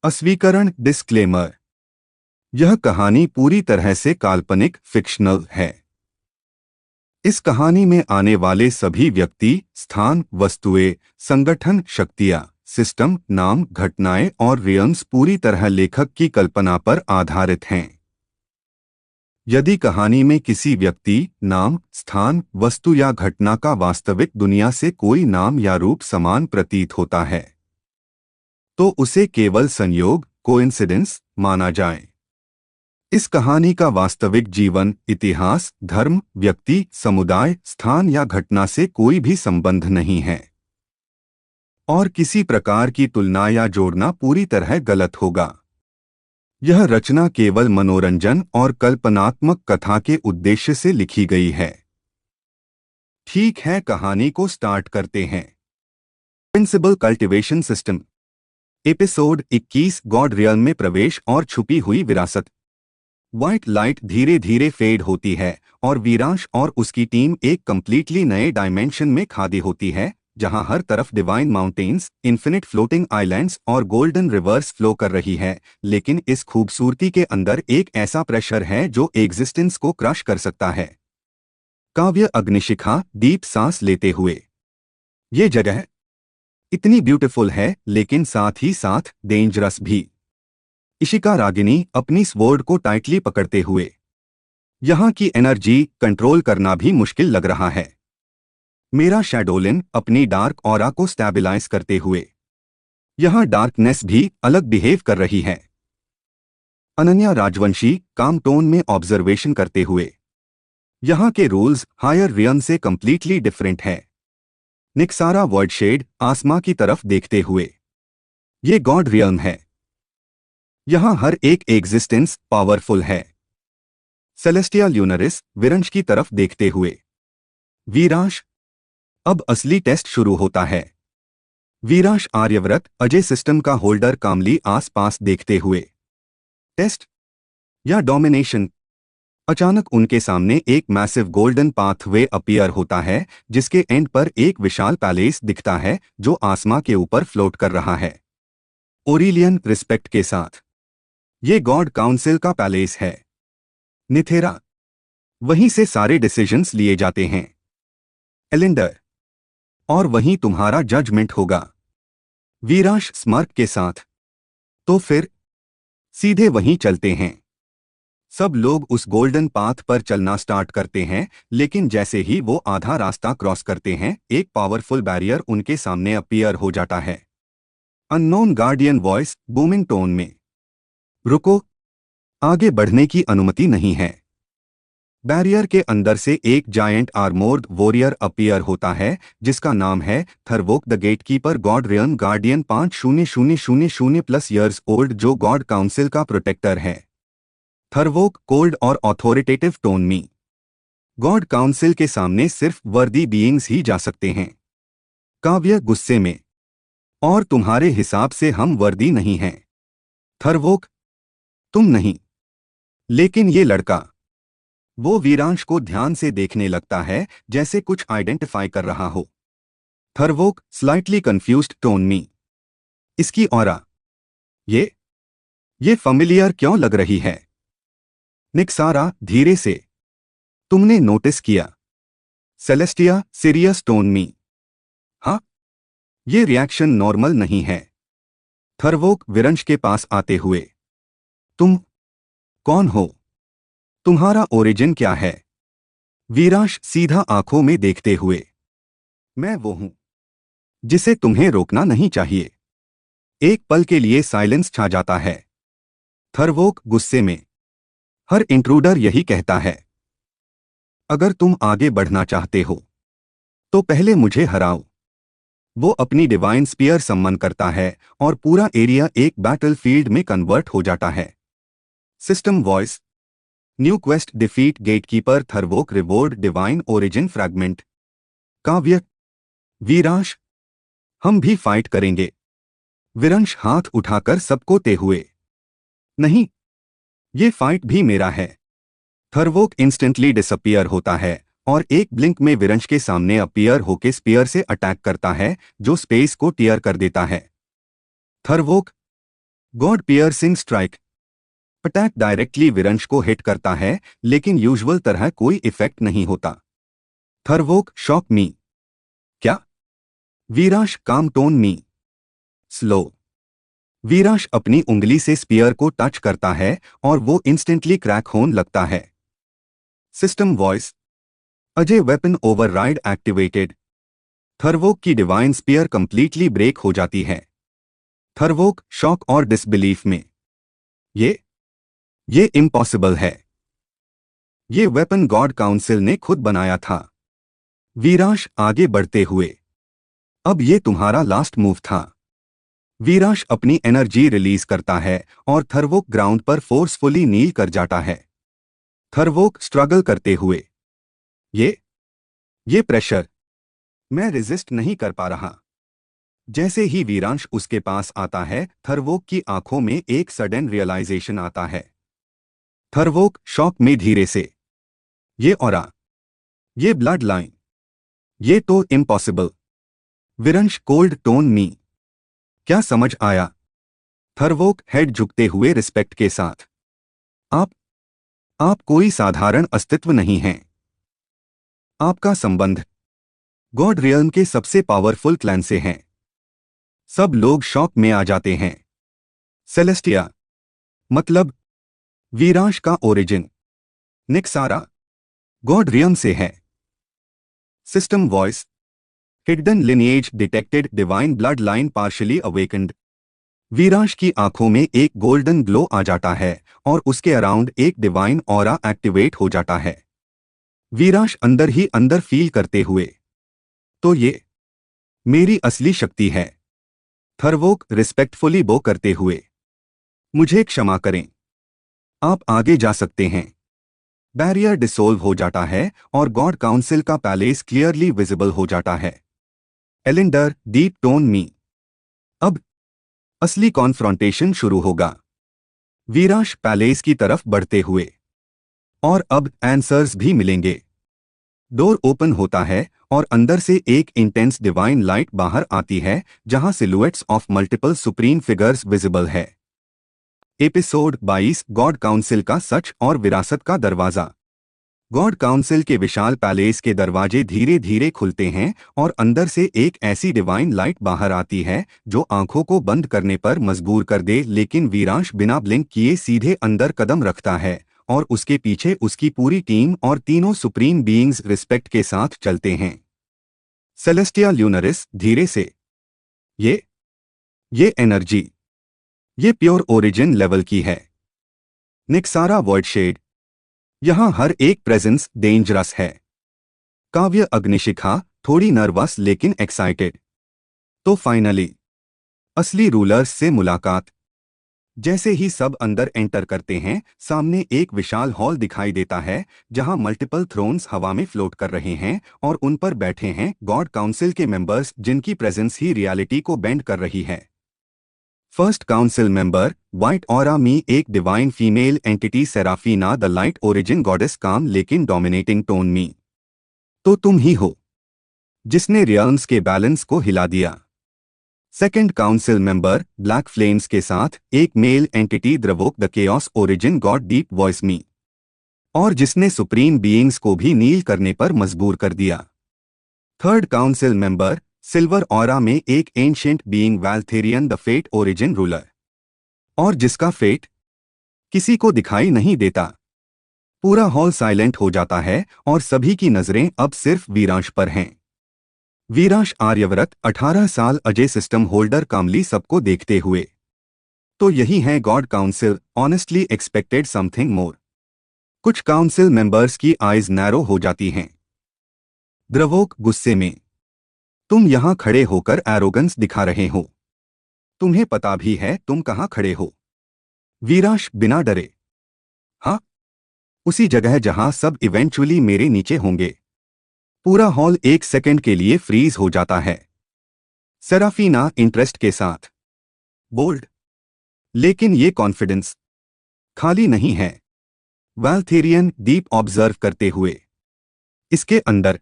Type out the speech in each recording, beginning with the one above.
अस्वीकरण disclaimer. यह कहानी पूरी तरह से काल्पनिक फिक्शनल है। इस कहानी में आने वाले सभी व्यक्ति, स्थान, वस्तुएं, संगठन, शक्तियां, सिस्टम, नाम, घटनाएं और रियम्स पूरी तरह लेखक की कल्पना पर आधारित हैं। यदि कहानी में किसी व्यक्ति, नाम, स्थान, वस्तु या घटना का वास्तविक दुनिया से कोई नाम या रूप समान प्रतीत होता है, तो उसे केवल संयोग, कोइंसिडेंस माना जाए। इस कहानी का वास्तविक जीवन, इतिहास, धर्म, व्यक्ति, समुदाय, स्थान या घटना से कोई भी संबंध नहीं है, और किसी प्रकार की तुलना या जोड़ना पूरी तरह गलत होगा। यह रचना केवल मनोरंजन और कल्पनात्मक कथा के उद्देश्य से लिखी गई है। ठीक है, कहानी को स्टार्ट करते हैं। Principal cultivation system. Episode 21, god realm में प्रवेश और छुपी हुई विरासत। व्हाइट लाइट धीरे धीरे फेड होती है और वीरांश और उसकी टीम एक कंप्लीटली नए डायमेंशन में खादी होती है, जहां हर तरफ divine mountains, infinite floating islands और गोल्डन रिवर्स फ्लो कर रही है। लेकिन इस खूबसूरती के अंदर एक ऐसा प्रेशर है जो एग्जिस्टेंस को क्रश कर सकता है। काव्य अग्निशिखा डीप सांस लेते हुए। ये जगह इतनी ब्यूटीफुल है, लेकिन साथ ही साथ डेंजरस भी। इशिका रागिनी अपनी स्वॉर्ड को टाइटली पकड़ते हुए। यहाँ की एनर्जी कंट्रोल करना भी मुश्किल लग रहा है। मेरा शैडोलिन अपनी डार्क ऑरा को स्टैबिलाइज करते हुए। यहाँ डार्कनेस भी अलग बिहेव कर रही है। अनन्या राजवंशी काम टोन में ऑब्जर्वेशन करते हुए। यहाँ के रूल्स हायर रियम से कंप्लीटली डिफरेंट है। निक्सारा वर्डशेड आसमां की तरफ देखते हुए। ये गॉड रियम है। यहाँ हर एक एग्जिस्टेंस पावरफुल है। सेलेस्टिया ल्यूनरिस विरंश की तरफ देखते हुए। वीरांश, अब असली टेस्ट शुरू होता है। वीरांश आर्यव्रत अजय सिस्टम का होल्डर कामली आसपास देखते हुए। टेस्ट या डोमिनेशन। अचानक उनके सामने एक मैसिव गोल्डन पाथवे अपीयर होता है, जिसके एंड पर एक विशाल पैलेस दिखता है जो आसमां के ऊपर फ्लोट कर रहा है। ओरिलियन रिस्पेक्ट के साथ, ये गॉड काउंसिल का पैलेस है। निथेरा, वहीं से सारे डिसीजंस लिए जाते हैं। एलिंडर, और वहीं तुम्हारा जजमेंट होगा। वीरांश स्मार्क के साथ, तो फिर सीधे वहीं चलते हैं। सब लोग उस गोल्डन पाथ पर चलना स्टार्ट करते हैं, लेकिन जैसे ही वो आधा रास्ता क्रॉस करते हैं, एक पावरफुल बैरियर उनके सामने अपीयर हो जाता है। Unknown guardian voice booming tone में, रुको, आगे बढ़ने की अनुमति नहीं है। बैरियर के अंदर से एक जायंट आर्मोर्ड वॉरियर अपीयर होता है, जिसका नाम है Tharvok the gatekeeper, god realm guardian 5000+ years old, जो गॉड काउंसिल का प्रोटेक्टर है। थरवोक कोल्ड और ऑथोरिटेटिव टोन में। गॉड काउंसिल के सामने सिर्फ वर्दी बीइंग्स ही जा सकते हैं। काव्य गुस्से में, और तुम्हारे हिसाब से हम वर्दी नहीं हैं। थरवोक, तुम नहीं, लेकिन ये लड़का। वो वीरांश को ध्यान से देखने लगता है, जैसे कुछ आइडेंटिफाई कर रहा हो। थरवोक स्लाइटली कंफ्यूज्ड टोन में, इसकी ऑरा, ये फैमिलियर क्यों लग रही है। निक्सारा धीरे से, तुमने नोटिस किया। सेलेस्टिया सीरियस टोन में, हाँ, ये रिएक्शन नॉर्मल नहीं है। थरवोक विरंश के पास आते हुए, तुम कौन हो, तुम्हारा ओरिजिन क्या है। वीरांश सीधा आंखों में देखते हुए, मैं वो हूं जिसे तुम्हें रोकना नहीं चाहिए। एक पल के लिए साइलेंस छा जाता है। थरवोक गुस्से में, हर इंट्रूडर यही कहता है। अगर तुम आगे बढ़ना चाहते हो, तो पहले मुझे हराओ। वो अपनी डिवाइन स्पीयर सम्मन करता है और पूरा एरिया एक बैटलफील्ड में कन्वर्ट हो जाता है। System voice, new quest defeat gatekeeper Tharvok reward divine origin fragment. Kavya, Veeransh, हम भी फाइट करेंगे। विरंश हाथ उठाकर सबको ते हुए, नहीं, ये फाइट भी मेरा है। थरवोक इंस्टेंटली डिसअपियर होता है और एक ब्लिंक में विरंश के सामने अपीयर होके स्पीयर से अटैक करता है, जो स्पेस को टीयर कर देता है। Tharvok, god piercing strike. Attack directly Viransh को हिट करता है, लेकिन यूजुअल तरह कोई इफेक्ट नहीं होता। थरवोक शॉक मी। क्या? वीराश काम टोन मी। स्लो। वीराश अपनी उंगली से स्पीयर को टच करता है और वो इंस्टेंटली क्रैक होने लगता है। System voice. Ajay weapon override activated. Tharvok की डिवाइन स्पीयर कंप्लीटली ब्रेक हो जाती है। थरवोक शॉक और डिसबिलीफ में। ये इम्पॉसिबल है। ये वेपन गॉड काउंसिल ने खुद बनाया था। वीराश आगे बढ़ते हुए। अब ये तुम्हारा लास्ट मूव था। वीराश अपनी एनर्जी रिलीज करता है और थरवोक ग्राउंड पर फोर्सफुली नील कर जाता है। थरवोक स्ट्रगल करते हुए। ये ये प्रेशर, मैं रेजिस्ट नहीं कर पा रहा। जैसे ही वीरांश उसके पास आता है, थरवोक की आंखों में एक सडन रियलाइजेशन आता है। थरवोक शॉक में धीरे से। ये ऑरा, ये ब्लड लाइन, ये तो इम्पॉसिबल। विरंश कोल्ड टोन मी। क्या समझ आया? थरवोक हेड झुकते हुए रिस्पेक्ट के साथ। आप आप कोई साधारण अस्तित्व नहीं हैं। आपका संबंध गॉड रियल्म के सबसे पावरफुल क्लैन से है। सब लोग शॉक में आ जाते हैं। सेलेस्टिया मतलब वीरांश का ओरिजिन निक्सारा गॉड रियल्म से है। System voice. Hidden lineage detected, divine blood line partially awakened. Viransh की आंखों में एक गोल्डन ग्लो आ जाता है और उसके अराउंड एक डिवाइन ऑरा एक्टिवेट हो जाता है। वीरांश अंदर ही अंदर फील करते हुए, तो ये मेरी असली शक्ति है। थरवोक रिस्पेक्टफुली बो करते हुए, मुझे क्षमा करें, आप आगे जा सकते हैं। बैरियर डिसोल्व हो जाता है और गॉड काउंसिल का पैलेस क्लियरली विजिबल हो जाता है। एलिंडर डीप टोन मी। अब असली कॉन्फ्रॉन्टेशन शुरू होगा। वीरांश पैलेस की तरफ बढ़ते हुए। और अब आंसर्स भी मिलेंगे। डोर ओपन होता है और अंदर से एक इंटेंस डिवाइन लाइट बाहर आती है, जहां silhouettes of multiple supreme figures visible है। एपिसोड 22 गॉड काउंसिल का सच और विरासत का दरवाजा। गॉड काउंसिल के विशाल पैलेस के दरवाजे धीरे धीरे खुलते हैं और अंदर से एक ऐसी डिवाइन लाइट बाहर आती है जो आंखों को बंद करने पर मजबूर कर दे, लेकिन वीरांश बिना ब्लिंक किए सीधे अंदर कदम रखता है और उसके पीछे उसकी पूरी टीम और तीनों सुप्रीम बीइंग्स रिस्पेक्ट के साथ चलते हैं। सेलेस्टिया ल्यूनरिस धीरे से। ये एनर्जी, ये प्योर ओरिजिन लेवल की है। निक्सारा वॉइडशेड, यहां हर एक प्रेजेंस डेंजरस है। काव्य अग्निशिखा थोड़ी नर्वस लेकिन एक्साइटेड। तो फाइनली असली रूलर्स से मुलाकात। जैसे ही सब अंदर एंटर करते हैं, सामने एक विशाल हॉल दिखाई देता है जहां मल्टीपल थ्रोन्स हवा में फ्लोट कर रहे हैं और उन पर बैठे हैं गॉड काउंसिल के मेंबर्स, जिनकी प्रेजेंस ही रियलिटी को बेंड कर रही है। First council member white aura मी, एक divine female entity Seraphina the light origin goddess, calm लेकिन डोमिनेटिंग टोन मी। तो तुम ही हो जिसने रियल्म्स के बैलेंस को हिला दिया। Second council member black flames के साथ एक male entity Dravok the chaos origin god deep voice मी, और जिसने सुप्रीम बीइंग्स को भी नील करने पर मजबूर कर दिया। Third council member silver aura में एक ancient being Valtherian the fate origin ruler, और जिसका फेट किसी को दिखाई नहीं देता। पूरा हॉल साइलेंट हो जाता है और सभी की नजरें अब सिर्फ वीरांश पर हैं। वीरांश आर्यव्रत 18 साल, अजय सिस्टम होल्डर, कामली सबको देखते हुए। तो यही है God council, honestly expected something more. कुछ काउंसिल मेंबर्स की आईज नैरो हो जाती हैं। द्रवोक गुस्से में, तुम यहां खड़े होकर एरोगेंस दिखा रहे हो। तुम्हें पता भी है तुम कहां खड़े हो। वीरांश बिना डरे, हाँ, उसी जगह जहां सब इवेंचुअली मेरे नीचे होंगे। पूरा हॉल एक सेकंड के लिए फ्रीज हो जाता है। सेराफीना इंटरेस्ट के साथ, बोल्ड, लेकिन ये कॉन्फिडेंस खाली नहीं है। वैल्थेरियन डीप ऑब्जर्व करते हुए, इसके अंदर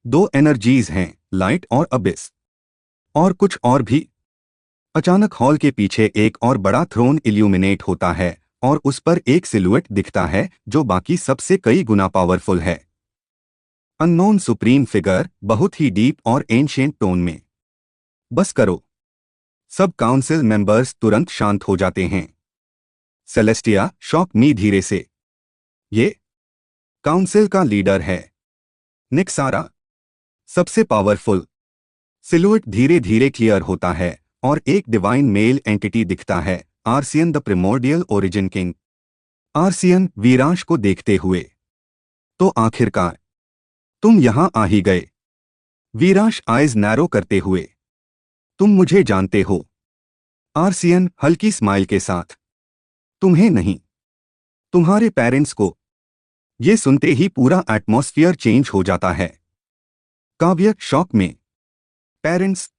दो एनर्जीज हैं, लाइट और अबिस, और कुछ और भी। अचानक हॉल के पीछे एक और बड़ा थ्रोन इल्यूमिनेट होता है और उस पर एक सिलुएट दिखता है जो बाकी सबसे कई गुना पावरफुल है। अननोन सुप्रीम फिगर, बहुत ही डीप और एंशिएंट टोन में। बस करो। सब काउंसिल मेंबर्स तुरंत शांत हो जाते हैं। सेलेस्टिया शॉक में धीरे से। ये काउंसिल का लीडर है, निक्सारा, सबसे पावरफुल। सिलुएट धीरे धीरे क्लियर होता है और एक डिवाइन मेल एंटिटी दिखता है, आर्सियन द प्रिमोर्डियल ओरिजिन किंग। आर्सियन वीरांश को देखते हुए, तो आखिरकार तुम यहां आ ही गए। वीरांश आइज नैरो करते हुए, तुम मुझे जानते हो। आर्सियन हल्की स्माइल के साथ, तुम्हें नहीं, तुम्हारे पेरेंट्स को। ये सुनते ही पूरा एटमॉस्फियर चेंज हो जाता है। काव्य शॉक में, पेरेंट्स?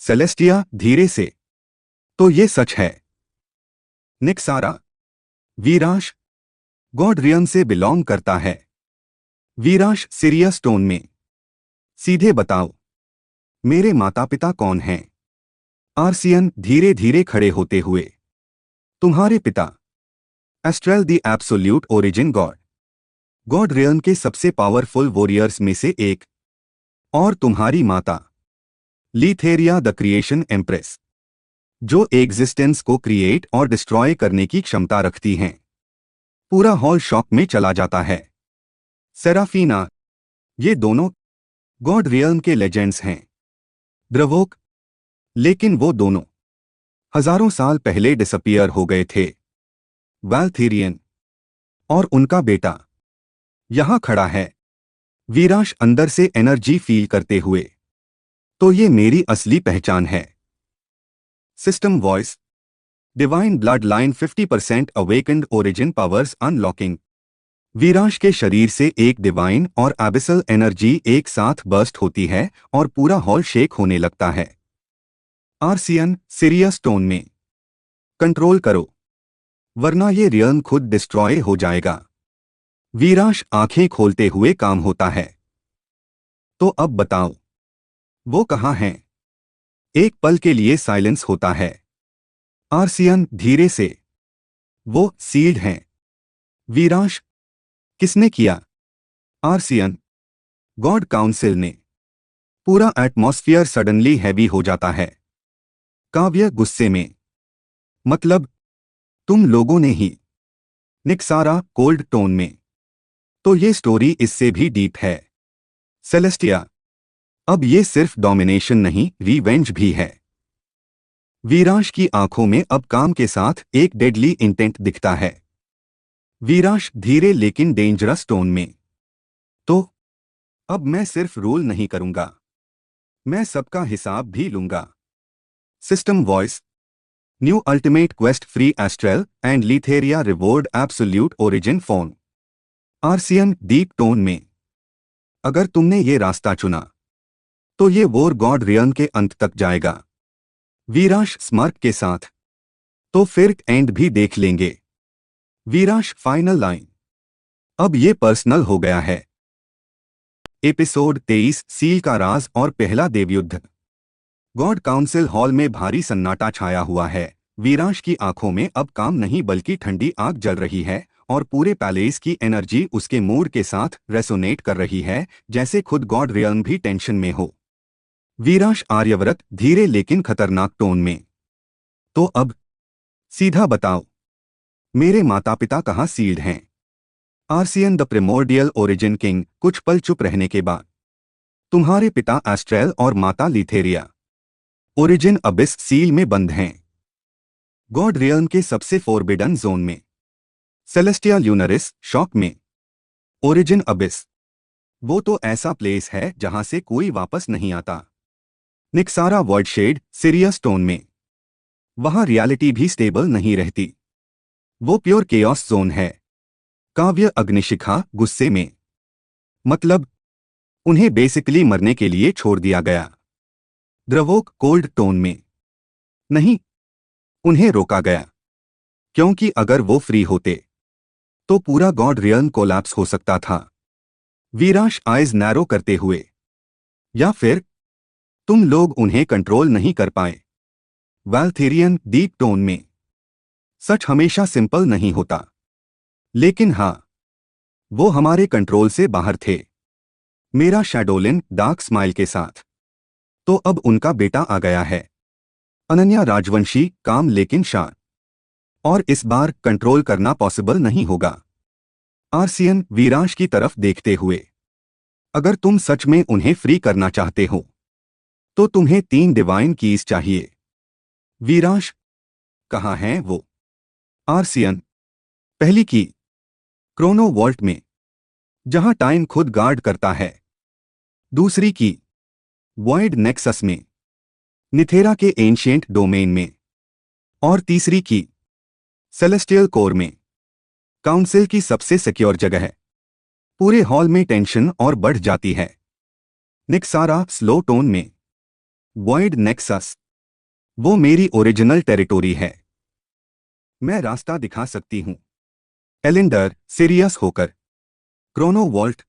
सेलेस्टिया धीरे से, तो ये सच है? निक्सारा, वीरांश गॉड रियम से बिलोंग करता है। वीरांश सीरियस टोन में, सीधे बताओ, मेरे माता पिता कौन हैं? आर्सियन धीरे धीरे खड़े होते हुए, तुम्हारे पिता Astrel the absolute origin god, god realm के सबसे पावरफुल वॉरियर्स में से एक। और तुम्हारी माता लीथेरिया द क्रिएशन एम्प्रेस, जो एग्जिस्टेंस को क्रिएट और डिस्ट्रॉय करने की क्षमता रखती हैं। पूरा हॉल शॉक में चला जाता है। सेराफीना, ये दोनों गॉड रियल्म के लेजेंड्स हैं। द्रवोक, लेकिन वो दोनों हजारों साल पहले डिसअपियर हो गए थे। वैल्थेरियन और उनका बेटा यहां खड़ा है। वीरांश अंदर से एनर्जी फील करते हुए, तो ये मेरी असली पहचान है। System voice, divine blood line 50% awakened origin powers unlocking. Viransh के शरीर से एक डिवाइन और एबिसल एनर्जी एक साथ बर्स्ट होती है और पूरा हॉल शेक होने लगता है। आर्सियन सीरियस टोन में, कंट्रोल करो, वरना ये रियल्म खुद डिस्ट्रॉय हो जाएगा। वीरांश आंखें खोलते हुए काम होता है। तो अब बताओ, वो कहाँ हैं? एक पल के लिए साइलेंस होता है। आर्सियन धीरे से, वो सील्ड हैं। वीरांश, किसने किया? आर्सियन, गॉड काउंसिल ने। पूरा एटमॉस्फियर सडनली हैवी हो जाता है। काव्य गुस्से में, मतलब तुम लोगों ने ही? निक्सारा कोल्ड टोन में, तो ये स्टोरी इससे भी डीप है। सेलेस्टिया, अब ये सिर्फ डोमिनेशन नहीं, रिवेंज भी है। वीरांश की आंखों में अब काम के साथ एक डेडली इंटेंट दिखता है। वीरांश धीरे लेकिन डेंजरस टोन में, तो अब मैं सिर्फ रूल नहीं करूंगा, मैं सबका हिसाब भी लूंगा। System voice, new ultimate quest free Astrel and Litheria reward absolute origin phone. Arsian deep tone में, अगर तुमने ये रास्ता चुना तो ये वॉर गॉड रियल्म के अंत तक जाएगा। वीरांश स्मार्क के साथ, तो फिर एंड भी देख लेंगे। वीरांश फाइनल लाइन, अब ये पर्सनल हो गया है। एपिसोड 23 सील का राज और पहला देवयुद्ध। गॉड काउंसिल हॉल में भारी सन्नाटा छाया हुआ है। वीरांश की आंखों में अब काम नहीं बल्कि ठंडी आग जल रही है और पूरे पैलेस की एनर्जी उसके मूड के साथ रेसोनेट कर रही है, जैसे खुद गॉड रियल्म भी टेंशन में हो। वीरांश आर्यव्रत धीरे लेकिन खतरनाक टोन में, तो अब सीधा बताओ, मेरे माता पिता कहाँ सील्ड हैं? आर्सियन द प्रिमोर्डियल ओरिजिन किंग कुछ पल चुप रहने के बाद, तुम्हारे पिता एस्ट्रेल और माता लीथेरिया ओरिजिन अबिस सील में बंद हैं, गॉड रियल्म के सबसे फोरबिडन जोन में। सेलेस्टिया ल्यूनरिस शॉक में, ओरिजिन अबिस, वो तो ऐसा प्लेस है जहां से कोई वापस नहीं आता। निक्सारा वॉइडशेड सीरियस टोन में, वहां रियलिटी भी स्टेबल नहीं रहती, वो प्योर केओस जोन है। काव्य अग्निशिखा गुस्से में, मतलब उन्हें बेसिकली मरने के लिए छोड़ दिया गया। द्रवोक कोल्ड टोन में, नहीं, उन्हें रोका गया, क्योंकि अगर वो फ्री होते तो पूरा गॉड रियल्म कोलैप्स हो सकता था। वीरांश आइज नैरो करते हुए, या फिर तुम लोग उन्हें कंट्रोल नहीं कर पाए। वैल्थेरियन डीप टोन में। सच हमेशा सिंपल नहीं होता, लेकिन हाँ, वो हमारे कंट्रोल से बाहर थे। मेरा शैडोलिन डार्क स्माइल के साथ। तो अब उनका बेटा आ गया है, अनन्या राजवंशी, काम लेकिन शांत। और इस बार कंट्रोल करना पॉसिबल नहीं होगा। आर्सियन वीरांश की तरफ देखते हुए, अगर तुम सच में उन्हें फ्री करना चाहते हो तो तुम्हें 3 डिवाइन कीज चाहिए। वीरांश, कहाँ हैं वो? आर्सियन, पहली की क्रोनो वॉल्ट में, जहां टाइम खुद गार्ड करता है। दूसरी की वॉइड नेक्सस में, निथेरा के एंशिएंट डोमेन में। और तीसरी की सेलेस्टियल कोर में, काउंसिल की सबसे सिक्योर जगह है। पूरे हॉल में टेंशन और बढ़ जाती है। निक्सारा स्लो टोन में, वॉइड नेक्सस, वो मेरी ओरिजिनल टेरिटोरी है। मैं रास्ता दिखा सकती हूं। एलिंडर सीरियस होकर, क्रोनो वॉल्ट,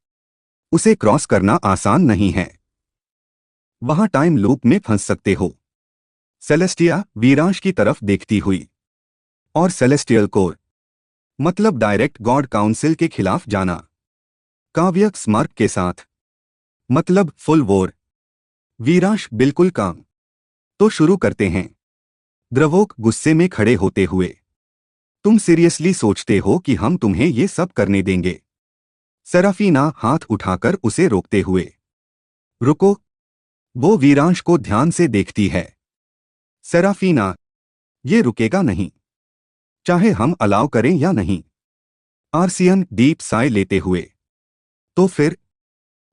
उसे क्रॉस करना आसान नहीं है। वहां टाइम लूप में फंस सकते हो। सेलेस्टिया वीरांश की तरफ देखती हुई, और सेलेस्टियल कोर मतलब डायरेक्ट गॉड काउंसिल के खिलाफ जाना। काव्य स्मार्क के साथ, मतलब फुल वॉर। वीरांश बिल्कुल काम। तो शुरू करते हैं। द्रवोक गुस्से में खड़े होते हुए, तुम सीरियसली सोचते हो कि हम तुम्हें ये सब करने देंगे? सेराफीना हाथ उठाकर उसे रोकते हुए, रुको। वो वीरांश को ध्यान से देखती है। सेराफीना, ये रुकेगा नहीं, चाहे हम अलाउ करें या नहीं। आर्सियन डीप साय लेते हुए, तो फिर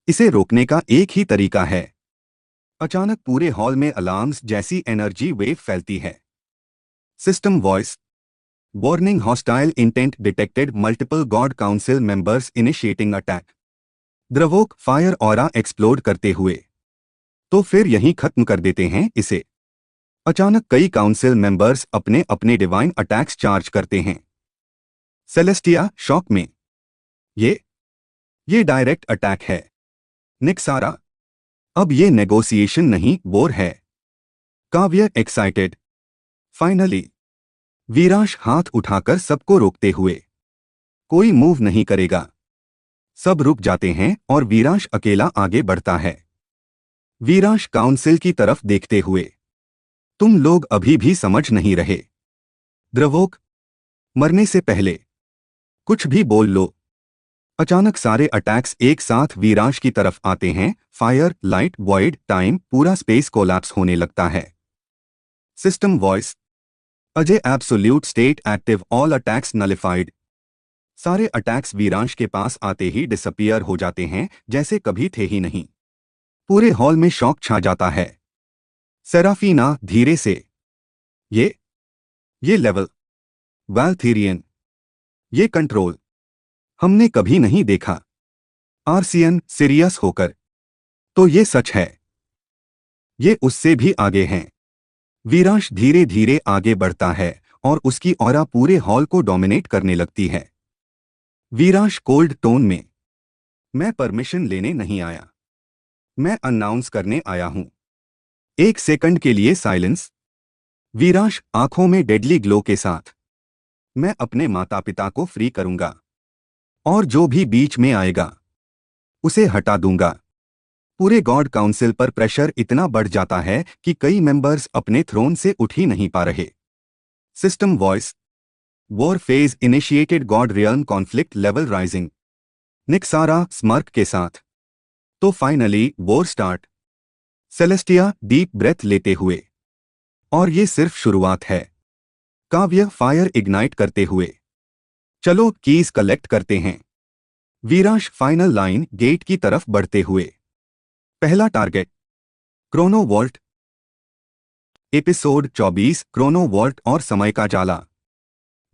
इसे रोकने का एक ही तरीका है। अचानक पूरे हॉल में अलार्म्स जैसी एनर्जी वेव फैलती है। System voice, warning, hostile intent detected, multiple god council members initiating attack. Dravok fire aura explode करते हुए, तो फिर यहीं खत्म कर देते हैं इसे। अचानक कई काउंसिल मेंबर्स अपने अपने डिवाइन अटैक्स चार्ज करते हैं। सेलेस्टिया शॉक में, ये डायरेक्ट अटैक है। निक्सारा, अब ये नेगोशिएशन नहीं, वॉर है। काव्य एक्साइटेड, फाइनली। वीरांश हाथ उठाकर सबको रोकते हुए, कोई मूव नहीं करेगा। सब रुक जाते हैं और वीरांश अकेला आगे बढ़ता है। वीरांश काउंसिल की तरफ देखते हुए, तुम लोग अभी भी समझ नहीं रहे। द्रवोक, मरने से पहले कुछ भी बोल लो। अचानक सारे अटैक्स एक साथ वीरांश की तरफ आते हैं। फायर, लाइट, वॉइड, टाइम, पूरा स्पेस कोलैप्स होने लगता है। System voice, Ajay absolute state active, all attacks nullified. सारे अटैक्स वीरांश के पास आते ही डिसअपियर हो जाते हैं, जैसे कभी थे ही नहीं। पूरे हॉल में शॉक छा जाता है। सेराफीना धीरे से, ये लेवल, वैल्थेरियन, ये कंट्रोल हमने कभी नहीं देखा। आर्सियन सीरियस होकर, तो ये सच है? ये उससे भी आगे हैं। वीरांश धीरे धीरे आगे बढ़ता है और उसकी ऑरा पूरे हॉल को डोमिनेट करने लगती है। वीरांश कोल्ड टोन में, मैं परमिशन लेने नहीं आया, मैं अनाउंस करने आया हूं। एक सेकंड के लिए साइलेंस। वीरांश आंखों में डेडली ग्लो के साथ, मैं अपने माता पिता को फ्री करूंगा, और जो भी बीच में आएगा उसे हटा दूंगा। पूरे गॉड काउंसिल पर प्रेशर इतना बढ़ जाता है कि कई मेंबर्स अपने थ्रोन से उठ ही नहीं पा रहे। System voice, war phase initiated, god realm conflict level rising. Nixara smirk के साथ, तो finally war start. Celestia deep breath लेते हुए, और ये सिर्फ शुरुआत है। काव्य फायर इग्नाइट करते हुए, चलो कीज कलेक्ट करते हैं। वीरांश फाइनल लाइन गेट की तरफ बढ़ते हुए, पहला target chrono vault. Episode 24 chrono vault और समय का जाला।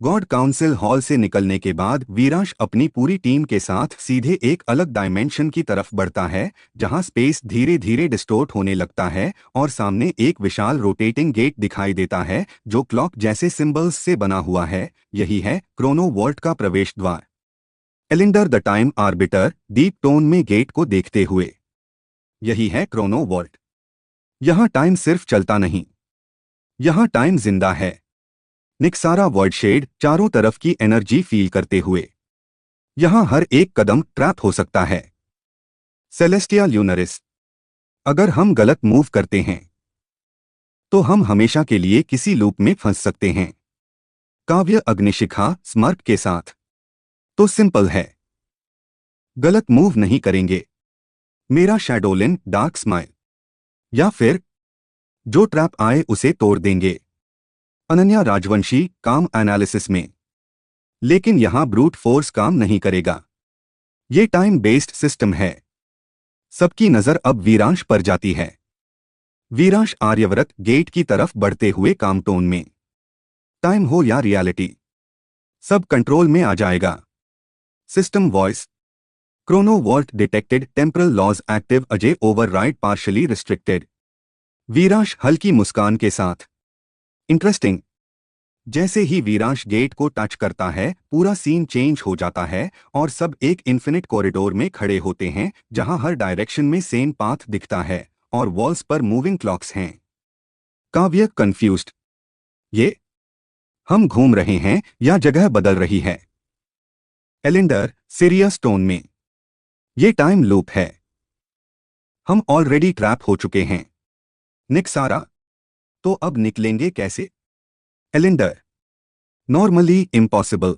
गॉड काउंसिल हॉल से निकलने के बाद वीरांश अपनी पूरी टीम के साथ सीधे एक अलग डायमेंशन की तरफ बढ़ता है, जहां स्पेस धीरे धीरे डिस्टोर्ट होने लगता है और सामने एक विशाल रोटेटिंग गेट दिखाई देता है जो क्लॉक जैसे सिंबल्स से बना हुआ है। यही है क्रोनो वॉल्ट का प्रवेश द्वार। Elindor the time arbiter deep tone में गेट को देखते हुए, यही है क्रोनो वॉल्ट। यहां टाइम सिर्फ चलता नहीं, यहाँ टाइम जिंदा है। निक्सारा वॉइडशेड चारों तरफ की एनर्जी फील करते हुए। यहाँ हर एक कदम ट्रैप हो सकता है। सेलेस्टिया ल्यूनरिस। अगर हम गलत मूव करते हैं तो हम हमेशा के लिए किसी लूप में फंस सकते हैं। काव्य अग्निशिखा स्मर्क के साथ। तो सिंपल है। गलत मूव नहीं करेंगे। मेरा शैडोलिन डार्क स्माइल। या फिर जो ट्रैप आए उसे तोड़ देंगे। अनन्या राजवंशी काम एनालिसिस में। लेकिन यहां ब्रूट फोर्स काम नहीं करेगा। ये टाइम बेस्ड सिस्टम है। सबकी नजर अब वीरांश पर जाती है। वीरांश आर्यव्रत गेट की तरफ बढ़ते हुए कामटोन में। टाइम हो या रियलिटी, सब कंट्रोल में आ जाएगा। System voice. Chrono vault detected, temporal laws active, Ajay override partially restricted. Veeransh हल्की मुस्कान के साथ। इंटरेस्टिंग। जैसे ही वीरांश गेट को टच करता है पूरा सीन चेंज हो जाता है और सब एक इन्फिनिट कॉरिडोर में खड़े होते हैं जहां हर डायरेक्शन में सेम पाथ दिखता है और वॉल्स पर मूविंग क्लॉक्स हैं। काव्य कंफ्यूज्ड। ये हम घूम रहे हैं या जगह बदल रही है? एलिंडर सीरियस टोन में। ये टाइम लूप है। हम ऑलरेडी ट्रैप हो चुके हैं। निक्सारा। तो अब निकलेंगे कैसे? एलिंडर नॉर्मली इम्पॉसिबल।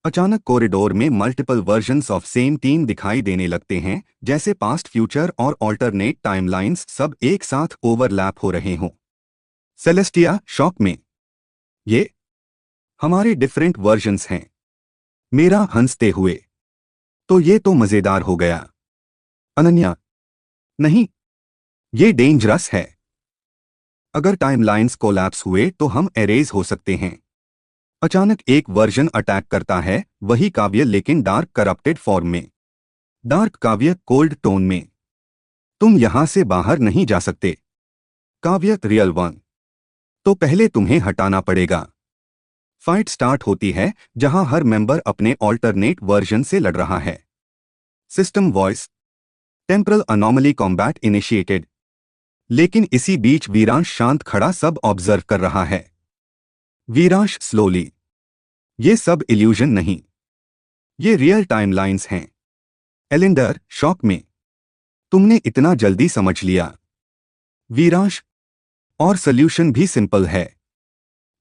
अचानक कॉरिडोर में multiple versions of same team दिखाई देने लगते हैं, जैसे पास्ट फ्यूचर और ऑल्टरनेट टाइमलाइंस सब एक साथ ओवरलैप हो रहे हों। सेलेस्टिया शॉक में। ये हमारे डिफरेंट वर्जन्स हैं। मेरा हंसते हुए। तो ये तो मजेदार हो गया। अनन्या नहीं, ये डेंजरस है। अगर टाइमलाइंस कोलैप्स हुए तो हम एरेज हो सकते हैं। अचानक एक वर्जन अटैक करता है, वही काव्य लेकिन डार्क करप्टेड फॉर्म में। डार्क काव्य कोल्ड टोन में। तुम यहां से बाहर नहीं जा सकते। काव्य रियल वन। तो पहले तुम्हें हटाना पड़ेगा। फाइट स्टार्ट होती है जहां हर मेंबर अपने ऑल्टरनेट वर्जन से लड़ रहा है। System voice. Temporal anomaly combat initiated. लेकिन इसी बीच वीरांश शांत खड़ा सब ऑब्जर्व कर रहा है। वीरांश स्लोली। ये सब इल्यूजन नहीं, ये रियल टाइमलाइंस हैं। एलिंडर शॉक में। तुमने इतना जल्दी समझ लिया? वीरांश और सॉल्यूशन भी सिंपल है।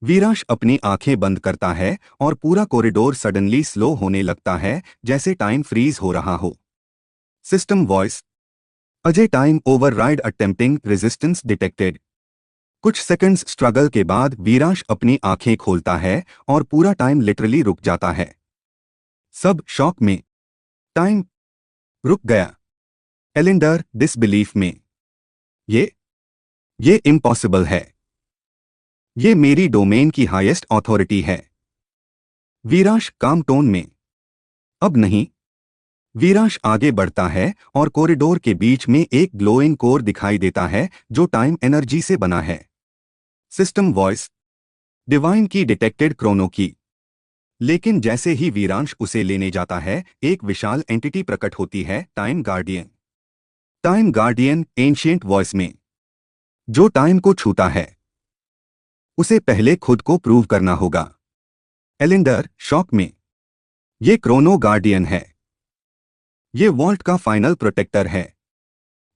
वीरांश अपनी आंखें बंद करता है और पूरा कॉरिडोर सडनली स्लो होने लगता है, जैसे टाइम फ्रीज हो रहा हो। System voice. Ajay time override attempting, resistance detected. कुछ सेकंड्स स्ट्रगल के बाद वीरांश अपनी आंखें खोलता है और पूरा टाइम लिटरली रुक जाता है। सब शॉक में। टाइम रुक गया। एलिंडर डिसबिलीफ में। ये ये इम्पॉसिबल है। ये मेरी डोमेन की हाईएस्ट अथॉरिटी है। वीरांश काम टोन में। अब नहीं। वीरांश आगे बढ़ता है और कॉरिडोर के बीच में एक ग्लोइंग कोर दिखाई देता है जो टाइम एनर्जी से बना है। System voice. डिवाइन की डिटेक्टेड, क्रोनो की। लेकिन जैसे ही वीरांश उसे लेने जाता है एक विशाल एंटिटी प्रकट होती है, time guardian. Time guardian ancient voice में। जो टाइम को छूता है उसे पहले खुद को प्रूव करना होगा। एलिंडर शॉक में। ये क्रोनो गार्डियन है। ये वॉल्ट का फाइनल प्रोटेक्टर है।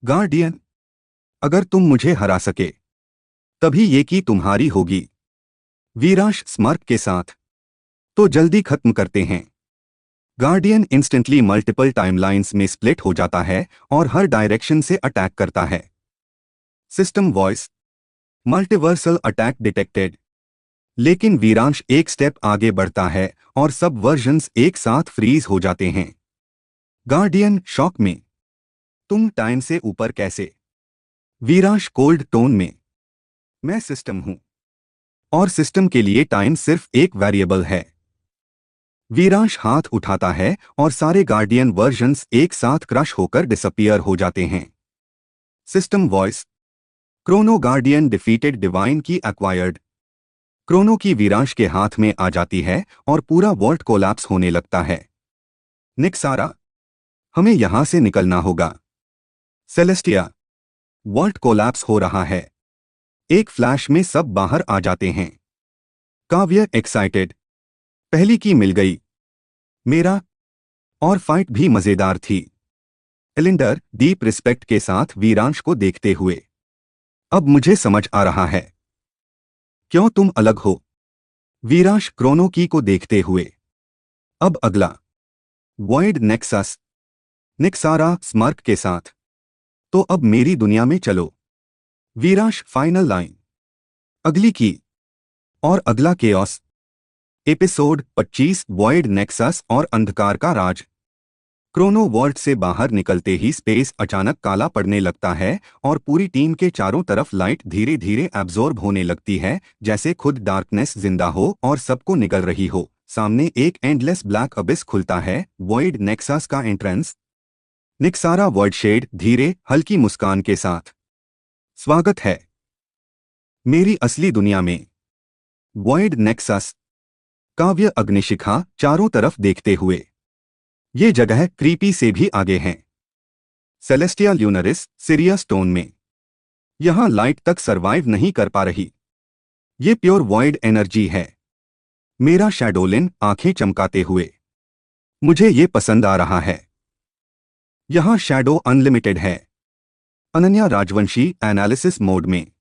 गार्डियन, अगर तुम मुझे हरा सके तभी ये की तुम्हारी होगी। वीरांश स्मर्क के साथ। तो जल्दी खत्म करते हैं। गार्डियन इंस्टेंटली मल्टीपल टाइमलाइंस में स्प्लिट हो जाता है और हर डायरेक्शन से अटैक करता है। System voice. Multiversal attack detected. लेकिन वीरांश एक स्टेप आगे बढ़ता है और सब वर्जन्स एक साथ फ्रीज हो जाते हैं। गार्डियन शॉक में। तुम टाइम से ऊपर कैसे? वीरांश कोल्ड टोन में। मैं सिस्टम हूं और सिस्टम के लिए टाइम सिर्फ एक वेरिएबल है। वीरांश हाथ उठाता है और सारे गार्डियन वर्जन्स एक साथ क्रश होकर डिसअपियर हो जाते हैं। System voice. Chrono guardian defeated, divine की एक्वायर्ड। क्रोनो की वीरांश के हाथ में आ जाती है और पूरा वॉल्ट कोलैप्स होने लगता है। निक्सारा, हमें यहां से निकलना होगा। सेलेस्टिया, वॉल्ट कोलैप्स हो रहा है। एक फ्लैश में सब बाहर आ जाते हैं। काव्य एक्साइटेड। पहली की मिल गई। मेरा। और फाइट भी मजेदार थी। एलिंडर डीप रिस्पेक्ट के साथ वीरांश को देखते हुए। अब मुझे समझ आ रहा है क्यों तुम अलग हो। वीरांश क्रोनो की को देखते हुए। अब अगला। Void nexus. निक्सारा स्मर्क के साथ। तो अब मेरी दुनिया में चलो। Viransh final line. अगली की। और अगला केओस। एपिसोड 25 वॉइड नेक्सस और अंधकार का राज। क्रोनो वर्ल्ड से बाहर निकलते ही स्पेस अचानक काला पड़ने लगता है और पूरी टीम के चारों तरफ लाइट धीरे धीरे एब्जॉर्ब होने लगती है, जैसे खुद डार्कनेस जिंदा हो और सबको निगल रही हो। सामने एक एंडलेस ब्लैक अबिस खुलता है, वॉइड नेक्सस का एंट्रेंस। निक्सारा वर्डशेड धीरे हल्की मुस्कान के साथ। स्वागत है मेरी असली दुनिया में। Void nexus. काव्य अग्निशिखा चारों तरफ देखते हुए। ये जगह क्रीपी से भी आगे है। सेलेस्टिया ल्यूनरिस सिरिया स्टोन में। यहां लाइट तक सरवाइव नहीं कर पा रही। ये प्योर वॉइड एनर्जी है। मेरा शैडोलिन आंखें चमकाते हुए। मुझे ये पसंद आ रहा है। यहां शैडो अनलिमिटेड है। अनन्या राजवंशी एनालिसिस मोड में।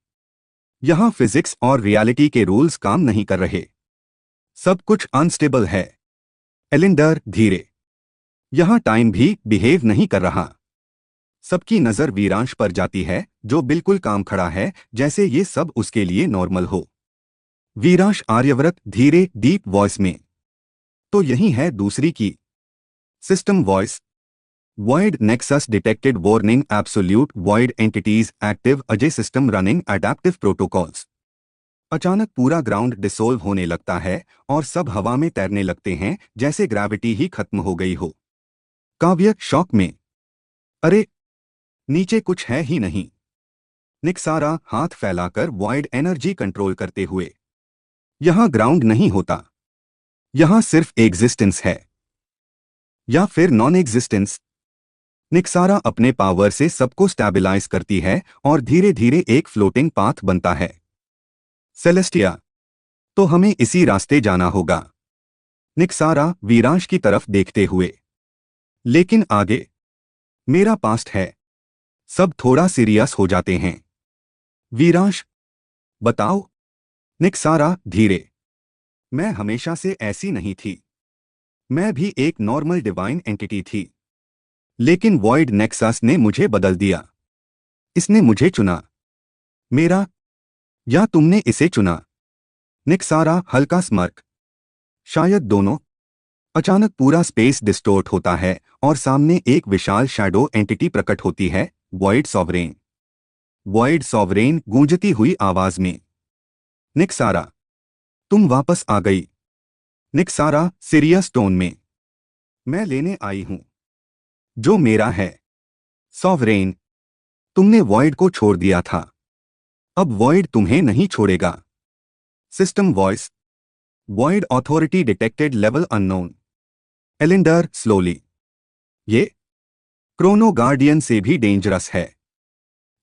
यहां फिजिक्स और रियलिटी के रूल्स काम नहीं कर रहे। सब कुछ अनस्टेबल है। एलिंडर धीरे। यहां टाइम भी बिहेव नहीं कर रहा। सबकी नजर वीरांश पर जाती है, जो बिल्कुल काम खड़ा है, जैसे ये सब उसके लिए नॉर्मल हो। वीरांश आर्यव्रत धीरे डीप वॉइस में। तो यही है दूसरी की। System voice. Void nexus detected warning absolute void entities active Ajay system running adaptive protocols. अचानक पूरा ग्राउंड डिसोल्व होने लगता है और सब हवा में तैरने लगते हैं, जैसे ग्रेविटी ही खत्म हो गई हो। काव्य शॉक में। अरे नीचे कुछ है ही नहीं। निक्सारा हाथ फैलाकर वॉइड एनर्जी कंट्रोल करते हुए। यहां ग्राउंड नहीं होता। यहां सिर्फ एग्जिस्टेंस है। या फिर नॉन एग्जिस्टेंस। निक्सारा अपने पावर से सबको स्टेबलाइज करती है और धीरे धीरे एक फ्लोटिंग पाथ बनता है। सेलेस्टिया। तो हमें इसी रास्ते जाना होगा। निक्सारा वीरांश की तरफ देखते हुए। लेकिन आगे। मेरा पास्ट है। सब थोड़ा सीरियस हो जाते हैं। वीरांश बताओ। निक्सारा धीरे। मैं हमेशा से ऐसी नहीं थी। मैं भी एक नॉर्मल डिवाइन एंटिटी थी। लेकिन वॉइड नेक्सस ने मुझे बदल दिया। इसने मुझे चुना। मेरा। या तुमने इसे चुना। निक्सारा हल्का स्मर्क। शायद दोनों। अचानक पूरा स्पेस डिस्टोर्ट होता है और सामने एक विशाल शैडो एंटिटी प्रकट होती है, वॉइड सॉवरेन। वॉइड सॉवरेन गूंजती हुई आवाज में। निक्सारा तुम वापस आ गई। निक्सारा सिरिया स्टोन में। मैं लेने आई हूं जो मेरा है। सॉवरेन तुमने वॉइड को छोड़ दिया था। अब वॉइड तुम्हें नहीं छोड़ेगा। System voice. Void authority detected level unknown. Elindor slowly. ये क्रोनो गार्डियन से भी डेंजरस है।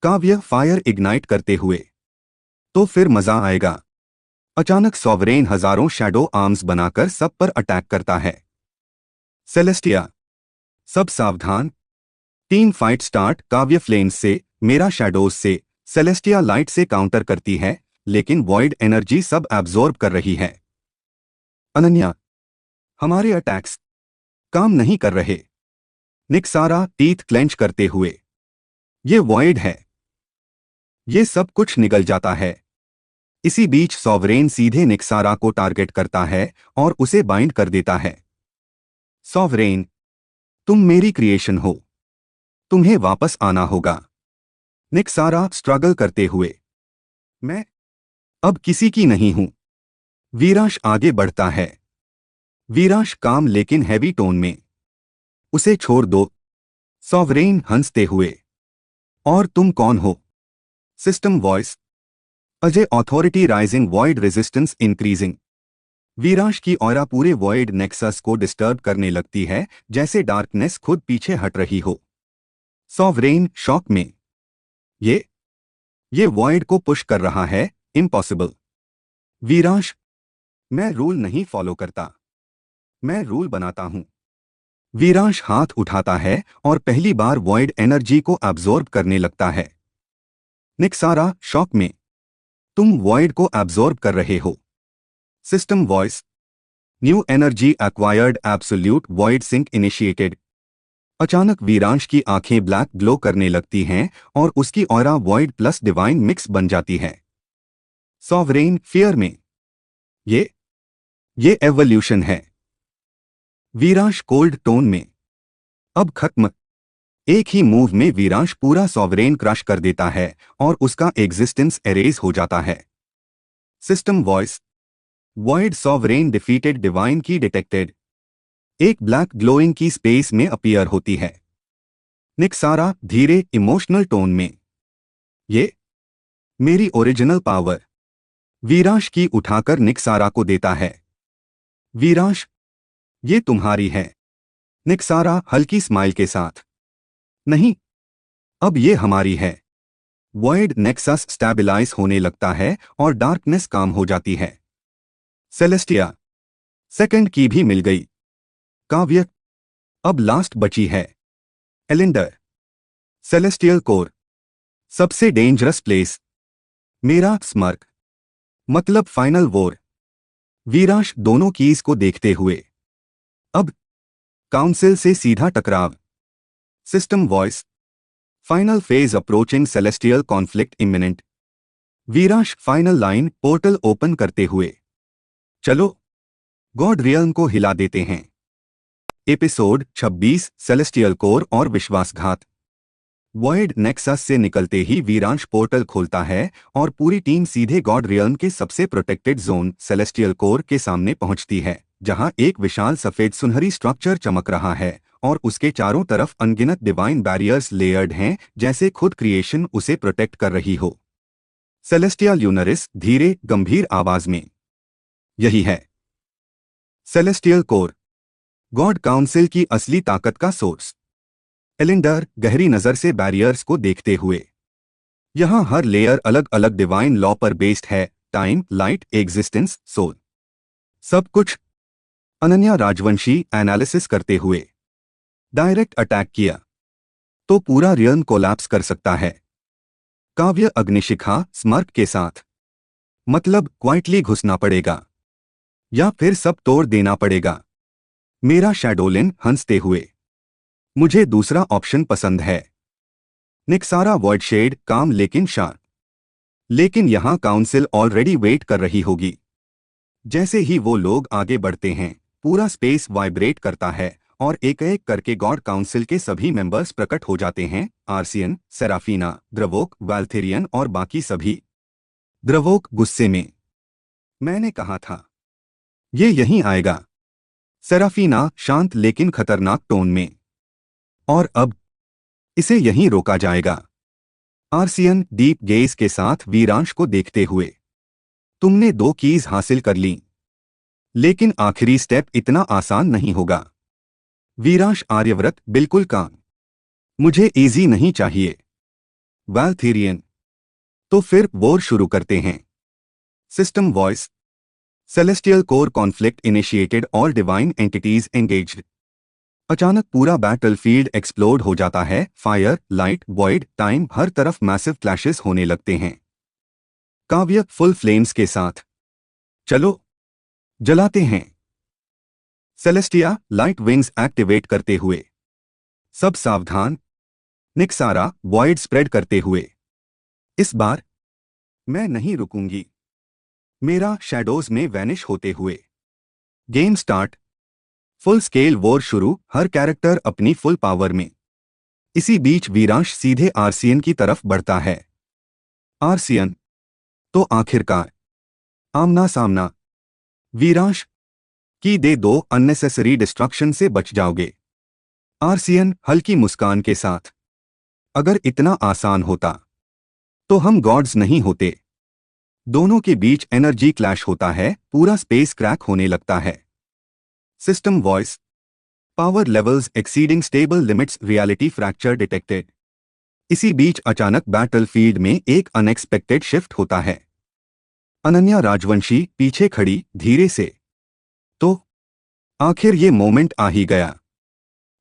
काव्य फायर इग्नाइट करते हुए। तो फिर मजा आएगा। अचानक सॉवरेन हजारों शैडो आर्म्स बनाकर सब पर अटैक करता है। सेलेस्टिया सब सावधान। Team fight start. काव्य फ्लेम्स से, मेरा शैडोज से, सेलेस्टिया लाइट से काउंटर करती है, लेकिन वॉइड एनर्जी सब एब्जॉर्ब कर रही है। अनन्या हमारे अटैक्स काम नहीं कर रहे। निक्सारा टीथ क्लेंच करते हुए। ये वॉइड है। ये सब कुछ निगल जाता है। इसी बीच सॉवरेन सीधे निक्सारा को टारगेट करता है और उसे बाइंड कर देता है। सॉवरेन तुम मेरी क्रिएशन हो। तुम्हें वापस आना होगा। निक्सारा स्ट्रगल करते हुए। मैं अब किसी की नहीं हूं। वीरांश आगे बढ़ता है। वीरांश काम लेकिन हैवी टोन में। उसे छोड़ दो। सॉवरेन हंसते हुए। और तुम कौन हो। System voice. Ajay authority rising void resistance increasing. Viransh की ऑरा पूरे वॉइड नेक्सस को डिस्टर्ब करने लगती है, जैसे डार्कनेस खुद पीछे हट रही हो। सॉवरेन शॉक में। ये ये वॉइड को पुश कर रहा है, इम्पॉसिबल। वीरांश, मैं रूल नहीं फॉलो करता, मैं रूल बनाता हूं। वीरांश हाथ उठाता है और पहली बार वॉइड एनर्जी को एब्जॉर्ब करने लगता है। निक्सारा शॉक में, तुम वॉइड को एब्जॉर्ब कर रहे हो। System voice, new energy acquired, absolute void sync initiated. अचानक वीरांश की आंखें ब्लैक ग्लो करने लगती हैं और उसकी aura void plus divine mix बन जाती है। सॉवरेन फियर में, ये एवोल्यूशन है। वीरांश कोल्ड टोन में, अब खत्म। एक ही मूव में वीरांश पूरा सॉवरेन क्रश कर देता है और उसका एग्जिस्टेंस एरेज हो जाता है। System voice, void sovereign defeated, divine की डिटेक्टेड। एक ब्लैक ग्लोइंग की स्पेस में अपीयर होती है। निक्सारा धीरे इमोशनल टोन में, ये मेरी ओरिजिनल पावर। वीरांश की उठाकर निक्सारा को देता है। वीरांश, ये तुम्हारी है। निक्सारा हल्की स्माइल के साथ, नहीं, अब ये हमारी है। वॉइड नेक्सस स्टेबलाइज होने लगता है और डार्कनेस काम हो जाती है। सेलेस्टिया सेकंड की भी मिल गई। काव्य, अब लास्ट बची है। एलिंडर, सेलेस्टियल कोर, सबसे डेंजरस प्लेस। मेरा स्मर्क, मतलब फाइनल वॉर। वीरांश दोनों कीज को देखते हुए, अब काउंसिल से सीधा टकराव। System voice, final phase approaching, celestial conflict imminent. Veeransh final line portal open करते हुए, चलो गॉड रियल्म को हिला देते हैं। एपिसोड 26, सेलेस्टियल कोर और विश्वासघात। वॉइड नेक्सस से निकलते ही वीरांश पोर्टल खोलता है और पूरी टीम सीधे गॉड रियल्म के सबसे प्रोटेक्टेड जोन सेलेस्टियल कोर के सामने पहुंचती है, जहां एक विशाल सफेद सुनहरी स्ट्रक्चर चमक रहा है और उसके चारों तरफ अनगिनत डिवाइन बैरियर्स लेयर्ड हैं, जैसे खुद क्रिएशन उसे प्रोटेक्ट कर रही हो। सेलेस्टिया ल्यूनरिस धीरे गंभीर आवाज में, यही है सेलेस्टियल कोर, गॉड काउंसिल की असली ताकत का सोर्स। एलिंडर गहरी नजर से बैरियर्स को देखते हुए, यहां हर लेयर अलग अलग डिवाइन लॉ पर बेस्ड है, टाइम, लाइट, एग्जिस्टेंस, सोल, सब कुछ। अनन्या राजवंशी एनालिसिस करते हुए, डायरेक्ट अटैक किया तो पूरा रियल्म कोलैप्स कर सकता है। काव्य अग्निशिखा स्मर्क के साथ, मतलब क्वाइटली घुसना पड़ेगा या फिर सब तोड़ देना पड़ेगा। मेरा शैडोलिन हंसते हुए, मुझे दूसरा ऑप्शन पसंद है। निक्सारा वॉइड शेड काम लेकिन शार्प, लेकिन यहां काउंसिल ऑलरेडी वेट कर रही होगी। जैसे ही वो लोग आगे बढ़ते हैं, पूरा स्पेस वाइब्रेट करता है और एक एक करके गॉड काउंसिल के सभी मेंबर्स प्रकट हो जाते हैं। आर्सियन, सेराफीना, द्रवोक, वाल्थेरियन और बाकी सभी। द्रवोक गुस्से में, मैंने कहा था ये यहीं आएगा। सेराफीना शांत लेकिन खतरनाक टोन में, और अब इसे यहीं रोका जाएगा। आर्सियन डीप गेज के साथ वीरांश को देखते हुए, तुमने 2 कीज हासिल कर ली, लेकिन आखिरी स्टेप इतना आसान नहीं होगा। वीरांश आर्यव्रत बिल्कुल काम, मुझे इजी नहीं चाहिए। वाल्थेरियन, तो फिर वॉर शुरू करते हैं। System voice, celestial core conflict initiated, all divine entities engaged. अचानक पूरा बैटलफील्ड एक्सप्लोड हो जाता है। फायर, लाइट, वॉइड, टाइम, हर तरफ मैसिव क्लैशेस होने लगते हैं। काव्य फुल फ्लेम्स के साथ, चलो जलाते हैं। सेलेस्टिया लाइट विंग्स एक्टिवेट करते हुए, सब सावधान। निक्सारा वॉइड स्प्रेड करते हुए, इस बार मैं नहीं रुकूंगी। मेरा शैडोज में वैनिश होते हुए, game start. Full scale war शुरू, हर कैरेक्टर अपनी फुल पावर में। इसी बीच वीरांश सीधे आर्सियन की तरफ बढ़ता है। आर्सियन, तो आखिरकार आमना सामना। वीरांश की दे दो, अननेसेसरी डिस्ट्रक्शन से बच जाओगे। आर्सियन हल्की मुस्कान के साथ, अगर इतना आसान होता तो हम गॉड्स नहीं होते। दोनों के बीच एनर्जी क्लैश होता है, पूरा स्पेस क्रैक होने लगता है। System voice, power levels exceeding stable limits, reality fracture detected. इसी बीच अचानक बैटलफील्ड में एक अनएक्सपेक्टेड शिफ्ट होता है। अनन्या राजवंशी पीछे खड़ी धीरे से। तो आखिर ये मोमेंट आ ही गया।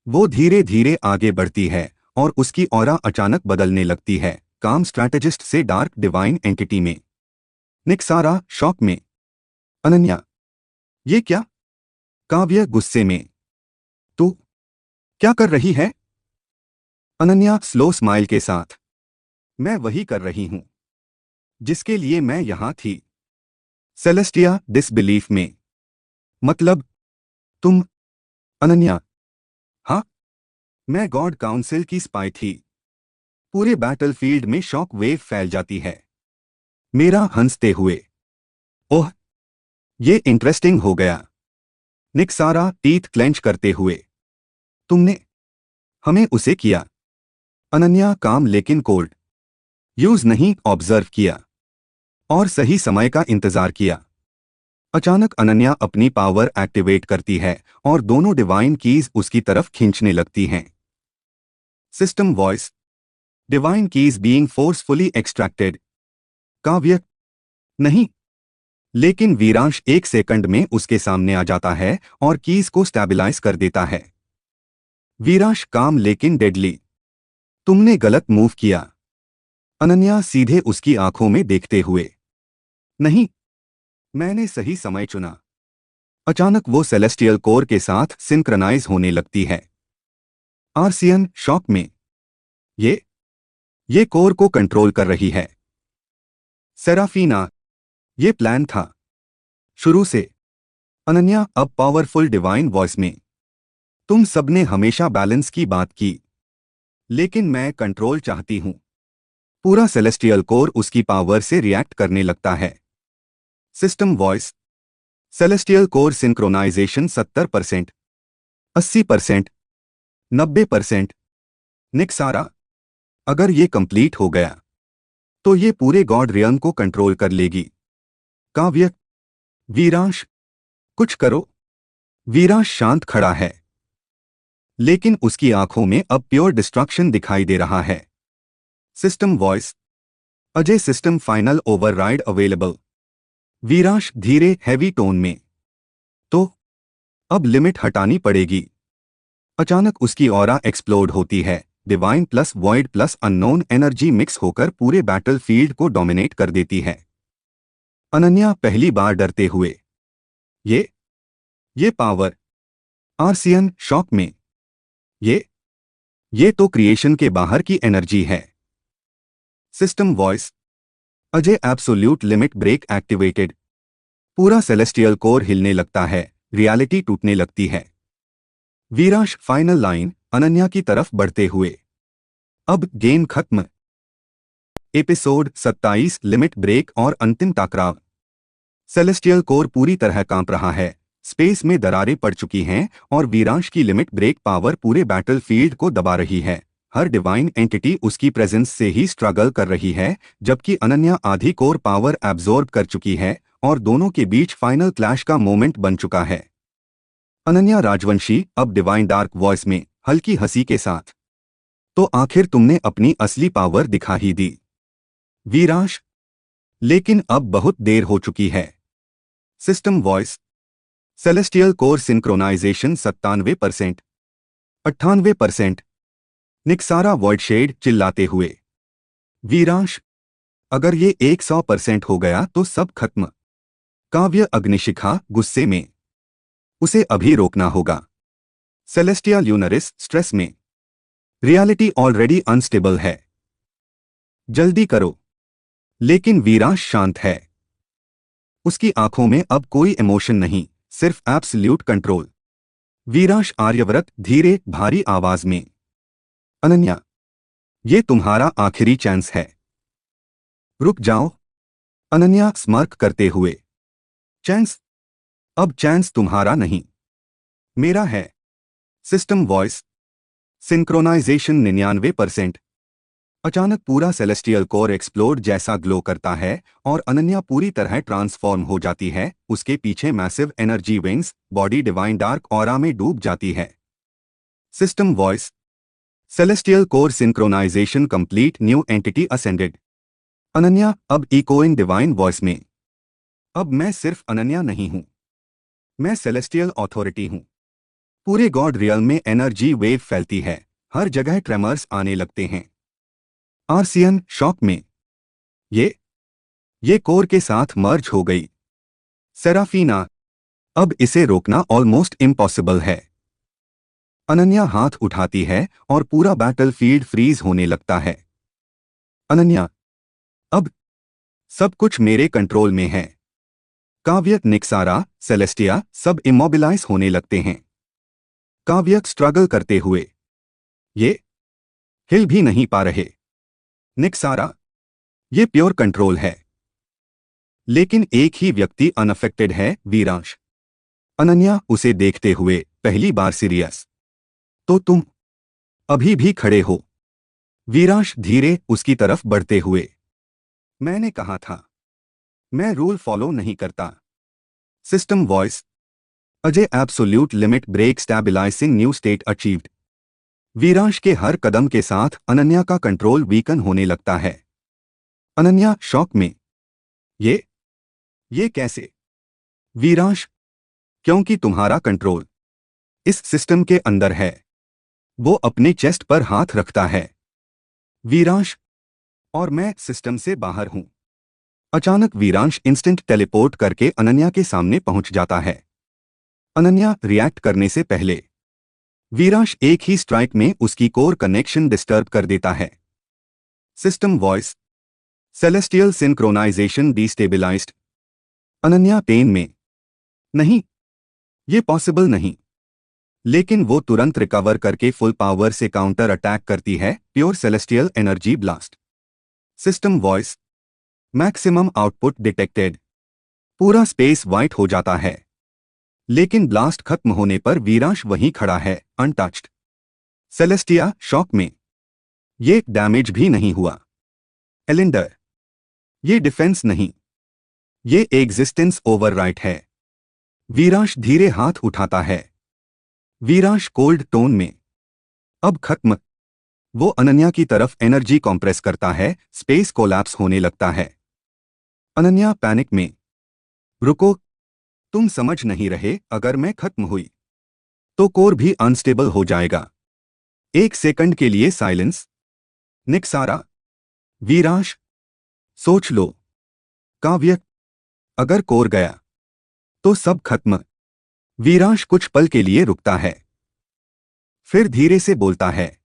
वो धीरे धीरे आगे बढ़ती है और उसकी ऑरा अचानक बदलने लगती है, काम स्ट्रैटेजिस्ट से डार्क डिवाइन एंटिटी में। निक्सारा शॉक में। अनन्या, ये क्या? काव्य गुस्से में। तू क्या कर रही है? अनन्या स्लो स्माइल के साथ। मैं वही कर रही हूं जिसके लिए मैं यहां थी। सेलेस्टिया डिसबिलीफ में। मतलब तुम? अनन्या, हाँ, मैं गॉड काउंसिल की स्पाई थी। पूरे बैटलफील्ड में शॉक वेव फैल जाती है। मेरा हंसते हुए। ओह, ये इंटरेस्टिंग हो गया। निक्सारा टीथ क्लेंच करते हुए। तुमने हमें उसे किया। अनन्या काम लेकिन कोल्ड। यूज नहीं, ऑब्जर्व किया और सही समय का इंतजार किया। अचानक अनन्या अपनी पावर एक्टिवेट करती है और दोनों डिवाइन कीज उसकी तरफ खींचने लगती हैं। System voice. Divine keys being forcefully extracted. काव्य, नहीं। लेकिन वीरांश एक सेकंड में उसके सामने आ जाता है और कीज को स्टेबलाइज कर देता है। वीरांश काम लेकिन डेडली। तुमने गलत मूव किया। अनन्या सीधे उसकी आंखों में देखते हुए। नहीं, मैंने सही समय चुना। अचानक वो सेलेस्टियल कोर के साथ सिंक्रनाइज होने लगती है। आर्सियन शॉक में। ये कोर को कंट्रोल कर रही है। सेराफीना, ये प्लान था शुरू से। अनन्या अब पावरफुल डिवाइन वॉइस में। तुम सबने हमेशा बैलेंस की बात की, लेकिन मैं कंट्रोल चाहती हूं। पूरा सेलेस्टियल कोर उसकी पावर से रिएक्ट करने लगता है। System voice. Celestial core synchronization 70%, 80%, 90%। Nixara, अगर ये कंप्लीट हो गया तो ये पूरे गॉड रियल्म को कंट्रोल कर लेगी। काव्य, वीरांश, कुछ करो। वीरांश शांत खड़ा है, लेकिन उसकी आंखों में अब प्योर डिस्ट्रक्शन दिखाई दे रहा है। System voice. Ajay, system final override available. Viransh धीरे हैवी टोन में। तो अब लिमिट हटानी पड़ेगी। अचानक उसकी ऑरा एक्सप्लोड होती है। Divine plus void plus unknown energy mix होकर पूरे बैटलफील्ड को डोमिनेट कर देती है। अनन्या पहली बार डरते हुए। ये पावर। आर्सियन शॉक में। ये तो क्रिएशन के बाहर की एनर्जी है। System voice. Ajay, absolute limit break activated. पूरा सेलेस्टियल कोर हिलने लगता है, रियलिटी टूटने लगती है। वीरांश फाइनल लाइन अनन्या की तरफ बढ़ते हुए। अब गेम खत्म। एपिसोड 27 लिमिट ब्रेक और अंतिम टकराव। सेलेस्टियल कोर पूरी तरह कांप रहा है। स्पेस में दरारें पड़ चुकी हैं और वीरांश की लिमिट ब्रेक पावर पूरे बैटलफील्ड को दबा रही है। हर डिवाइन एंटिटी उसकी प्रेजेंस से ही स्ट्रगल कर रही है, जबकि अनन्या आधी कोर पावर एब्जॉर्ब कर चुकी है और दोनों के बीच फाइनल क्लैश का मोमेंट बन चुका है। अनन्या राजवंशी अब डिवाइन डार्क वॉइस में हल्की हंसी के साथ। तो आखिर तुमने अपनी असली पावर दिखा ही दी, वीरांश। लेकिन अब बहुत देर हो चुकी है। System voice. Celestial core synchronization 97%, 98%। Nixara Voidshade चिल्लाते हुए। वीरांश, अगर ये 100% हो गया तो सब खत्म। काव्य अग्निशिखा गुस्से में। उसे अभी रोकना होगा। सेलेस्टिया ल्यूनरिस स्ट्रेस में। रियलिटी ऑलरेडी अनस्टेबल है, जल्दी करो। लेकिन वीरांश शांत है। उसकी आंखों में अब कोई इमोशन नहीं, सिर्फ एब्सोल्यूट कंट्रोल। वीरांश आर्यव्रत धीरे भारी आवाज में। अनन्या, ये तुम्हारा आखिरी चांस है। रुक जाओ। अनन्या स्मर्क करते हुए। चांस? अब चांस तुम्हारा नहीं, मेरा है। System voice. सिंक्रोनाइजेशन 99%। अचानक पूरा सेलेस्टियल कोर एक्सप्लोड जैसा ग्लो करता है और अनन्या पूरी तरह ट्रांसफॉर्म हो जाती है। उसके पीछे massive energy wings, body divine dark aura में डूब जाती है। System voice. Celestial core synchronization complete, new entity ascended. Ananya अब इकोइंग डिवाइन वॉइस में। अब मैं सिर्फ अनन्या नहीं हूं, मैं सेलेस्टियल अथॉरिटी हूं। पूरे गॉड रियल में एनर्जी वेव फैलती है, हर जगह ट्रेमर्स आने लगते हैं। आर्सियन शॉक में। ये कोर के साथ मर्ज हो गई। सेराफीना, अब इसे रोकना ऑलमोस्ट इम्पॉसिबल है। अनन्या हाथ उठाती है और पूरा बैटलफील्ड फ्रीज होने लगता है। अनन्या, अब सब कुछ मेरे कंट्रोल में है। काव्य, निक्सारा, सेलेस्टिया सब इमोबिलाइज होने लगते हैं। काव्य स्ट्रगल करते हुए, ये हिल भी नहीं पा रहे। निक्सारा, ये प्योर कंट्रोल है। लेकिन एक ही व्यक्ति अनअफेक्टेड है, वीरांश। अनन्या उसे देखते हुए पहली बार सीरियस। तो तुम अभी भी खड़े हो? वीरांश धीरे उसकी तरफ बढ़ते हुए। मैंने कहा था, मैं रूल फॉलो नहीं करता। System voice. Ajay, absolute limit break, stabilising new state achieved. Veeransh के हर कदम के साथ अनन्या का कंट्रोल वीकन होने लगता है। अनन्या शॉक में। ये कैसे? वीरांश, क्योंकि तुम्हारा कंट्रोल इस सिस्टम के अंदर है। वो अपने चेस्ट पर हाथ रखता है। वीरांश, और मैं सिस्टम से बाहर हूं। अचानक वीरांश इंस्टेंट टेलीपोर्ट करके अनन्या के सामने पहुंच जाता है। अनन्या रिएक्ट करने से पहले वीरांश एक ही स्ट्राइक में उसकी कोर कनेक्शन डिस्टर्ब कर देता है। System voice. Celestial synchronization destabilized. Ananya pain में। नहीं, ये पॉसिबल नहीं। लेकिन वो तुरंत रिकवर करके फुल पावर से काउंटर अटैक करती है, pure celestial energy blast. System voice. Maximum output detected. पूरा स्पेस वाइट हो जाता है। लेकिन ब्लास्ट खत्म होने पर वीरांश वहीं खड़ा है, अनटच्ड। सेलेस्टिया शॉक में। ये डैमेज भी नहीं हुआ। एलिंडर, ये डिफेंस नहीं, ये एग्जिस्टेंस ओवरराइट है। वीरांश धीरे हाथ उठाता है। वीरांश कोल्ड टोन में। अब खत्म। वो अनन्या की तरफ एनर्जी कॉम्प्रेस करता है, स्पेस कोलैप्स होने लगता है। अनन्या पैनिक में। रुको, तुम समझ नहीं रहे, अगर मैं खत्म हुई तो कोर भी अनस्टेबल हो जाएगा। एक सेकंड के लिए साइलेंस। निक्सारा, वीरांश, सोच लो। काव्य, अगर कोर गया तो सब खत्म। वीरांश कुछ पल के लिए रुकता है, फिर धीरे से बोलता है,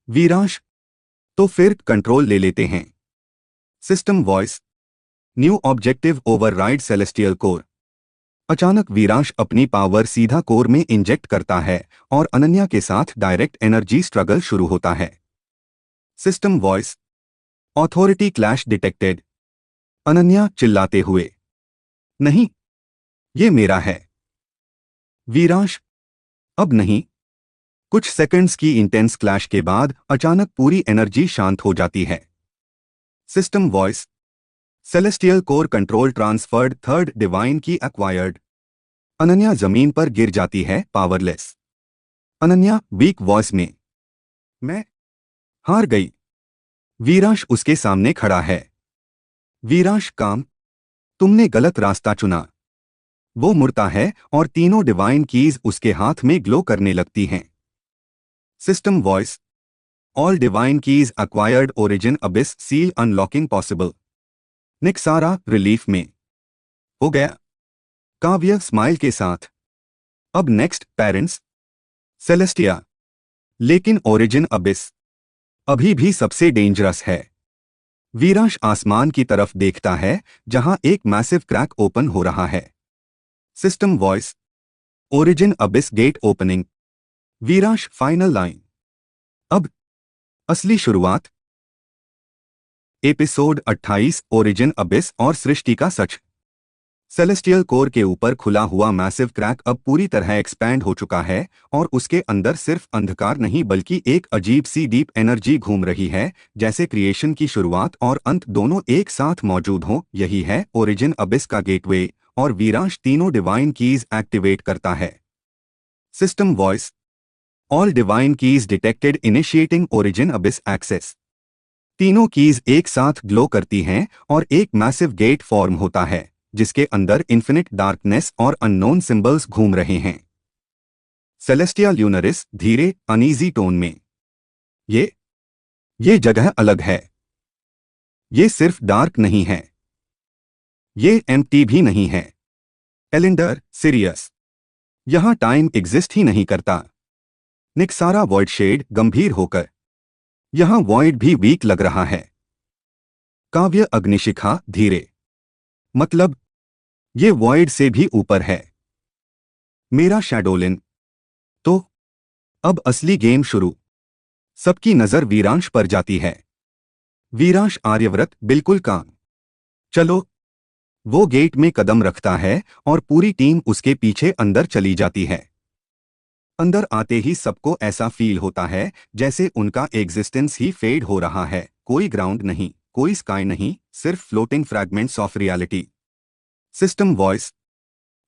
वीरांश, तो फिर कंट्रोल ले लेते हैं। System voice. New objective, override celestial core. अचानक वीरांश अपनी पावर सीधा कोर में इंजेक्ट करता है और अनन्या के साथ डायरेक्ट एनर्जी स्ट्रगल शुरू होता है। System voice. Authority clash detected. Ananya चिल्लाते हुए, नहीं, ये मेरा है। वीरांश, अब नहीं। कुछ सेकंड्स की इंटेंस क्लैश के बाद अचानक पूरी एनर्जी शांत हो जाती है। System voice. Celestial core control transferred, third divine की एक्वायर्ड। अनन्या जमीन पर गिर जाती है, पावरलेस। अनन्या वीक वॉइस में, मैं हार गई। वीरांश उसके सामने खड़ा है। वीरांश, काम, तुमने गलत रास्ता चुना। वो मुड़ता है और तीनों डिवाइन कीज उसके हाथ में ग्लो करने लगती हैं। System voice. All divine keys acquired, origin abyss seal unlocking possible. Nixara relief में, हो गया। काव्य स्माइल के साथ, अब नेक्स्ट पेरेंट्स। सेलेस्टिया, लेकिन ओरिजिन अबिस अभी भी सबसे डेंजरस है। वीरांश आसमान की तरफ देखता है, जहां एक मैसिव क्रैक ओपन हो रहा है। System voice. Origin abyss gate opening. Veeransh final line. अब असली शुरुआत। एपिसोड 28, ओरिजिन अबिस और सृष्टि का सच। सेलेस्टियल कोर के ऊपर खुला हुआ मैसिव क्रैक अब पूरी तरह एक्सपैंड हो चुका है और उसके अंदर सिर्फ अंधकार नहीं बल्कि एक अजीब सी डीप एनर्जी घूम रही है, जैसे क्रिएशन की शुरुआत और अंत दोनों एक साथ मौजूद हों। यही है ओरिजिन अबिस का गेटवे, और वीरांश तीनों डिवाइन कीज एक्टिवेट करता है। System voice. All divine keys detected initiating origin abyss access. तीनों कीज एक साथ ग्लो करती हैं और एक मैसिव गेट फॉर्म होता है जिसके अंदर इन्फिनिट डार्कनेस और अननोन सिंबल्स घूम रहे हैं। सेलेस्टिया ल्यूनरिस धीरे अनईजी टोन में। ये जगह अलग है। ये सिर्फ डार्क नहीं है, ये एम्प्टी भी नहीं है। एलिंडर सीरियस, यहां टाइम एग्जिस्ट ही नहीं करता। निक्सारा वॉइड शेड गंभीर होकर, यहां वॉइड भी वीक लग रहा है। काव्य अग्निशिखा धीरे, मतलब ये वॉइड से भी ऊपर है। मेरा शैडोलिन। तो अब असली गेम शुरू। सबकी नजर वीरांश पर जाती है। वीरांश आर्यव्रत बिल्कुल काम। चलो। वो गेट में कदम रखता है और पूरी टीम उसके पीछे अंदर चली जाती है। अंदर आते ही सबको ऐसा फील होता है जैसे उनका एग्जिस्टेंस ही फेड हो रहा है। कोई ग्राउंड नहीं, कोई स्काई नहीं, सिर्फ floating fragments of reality. System voice.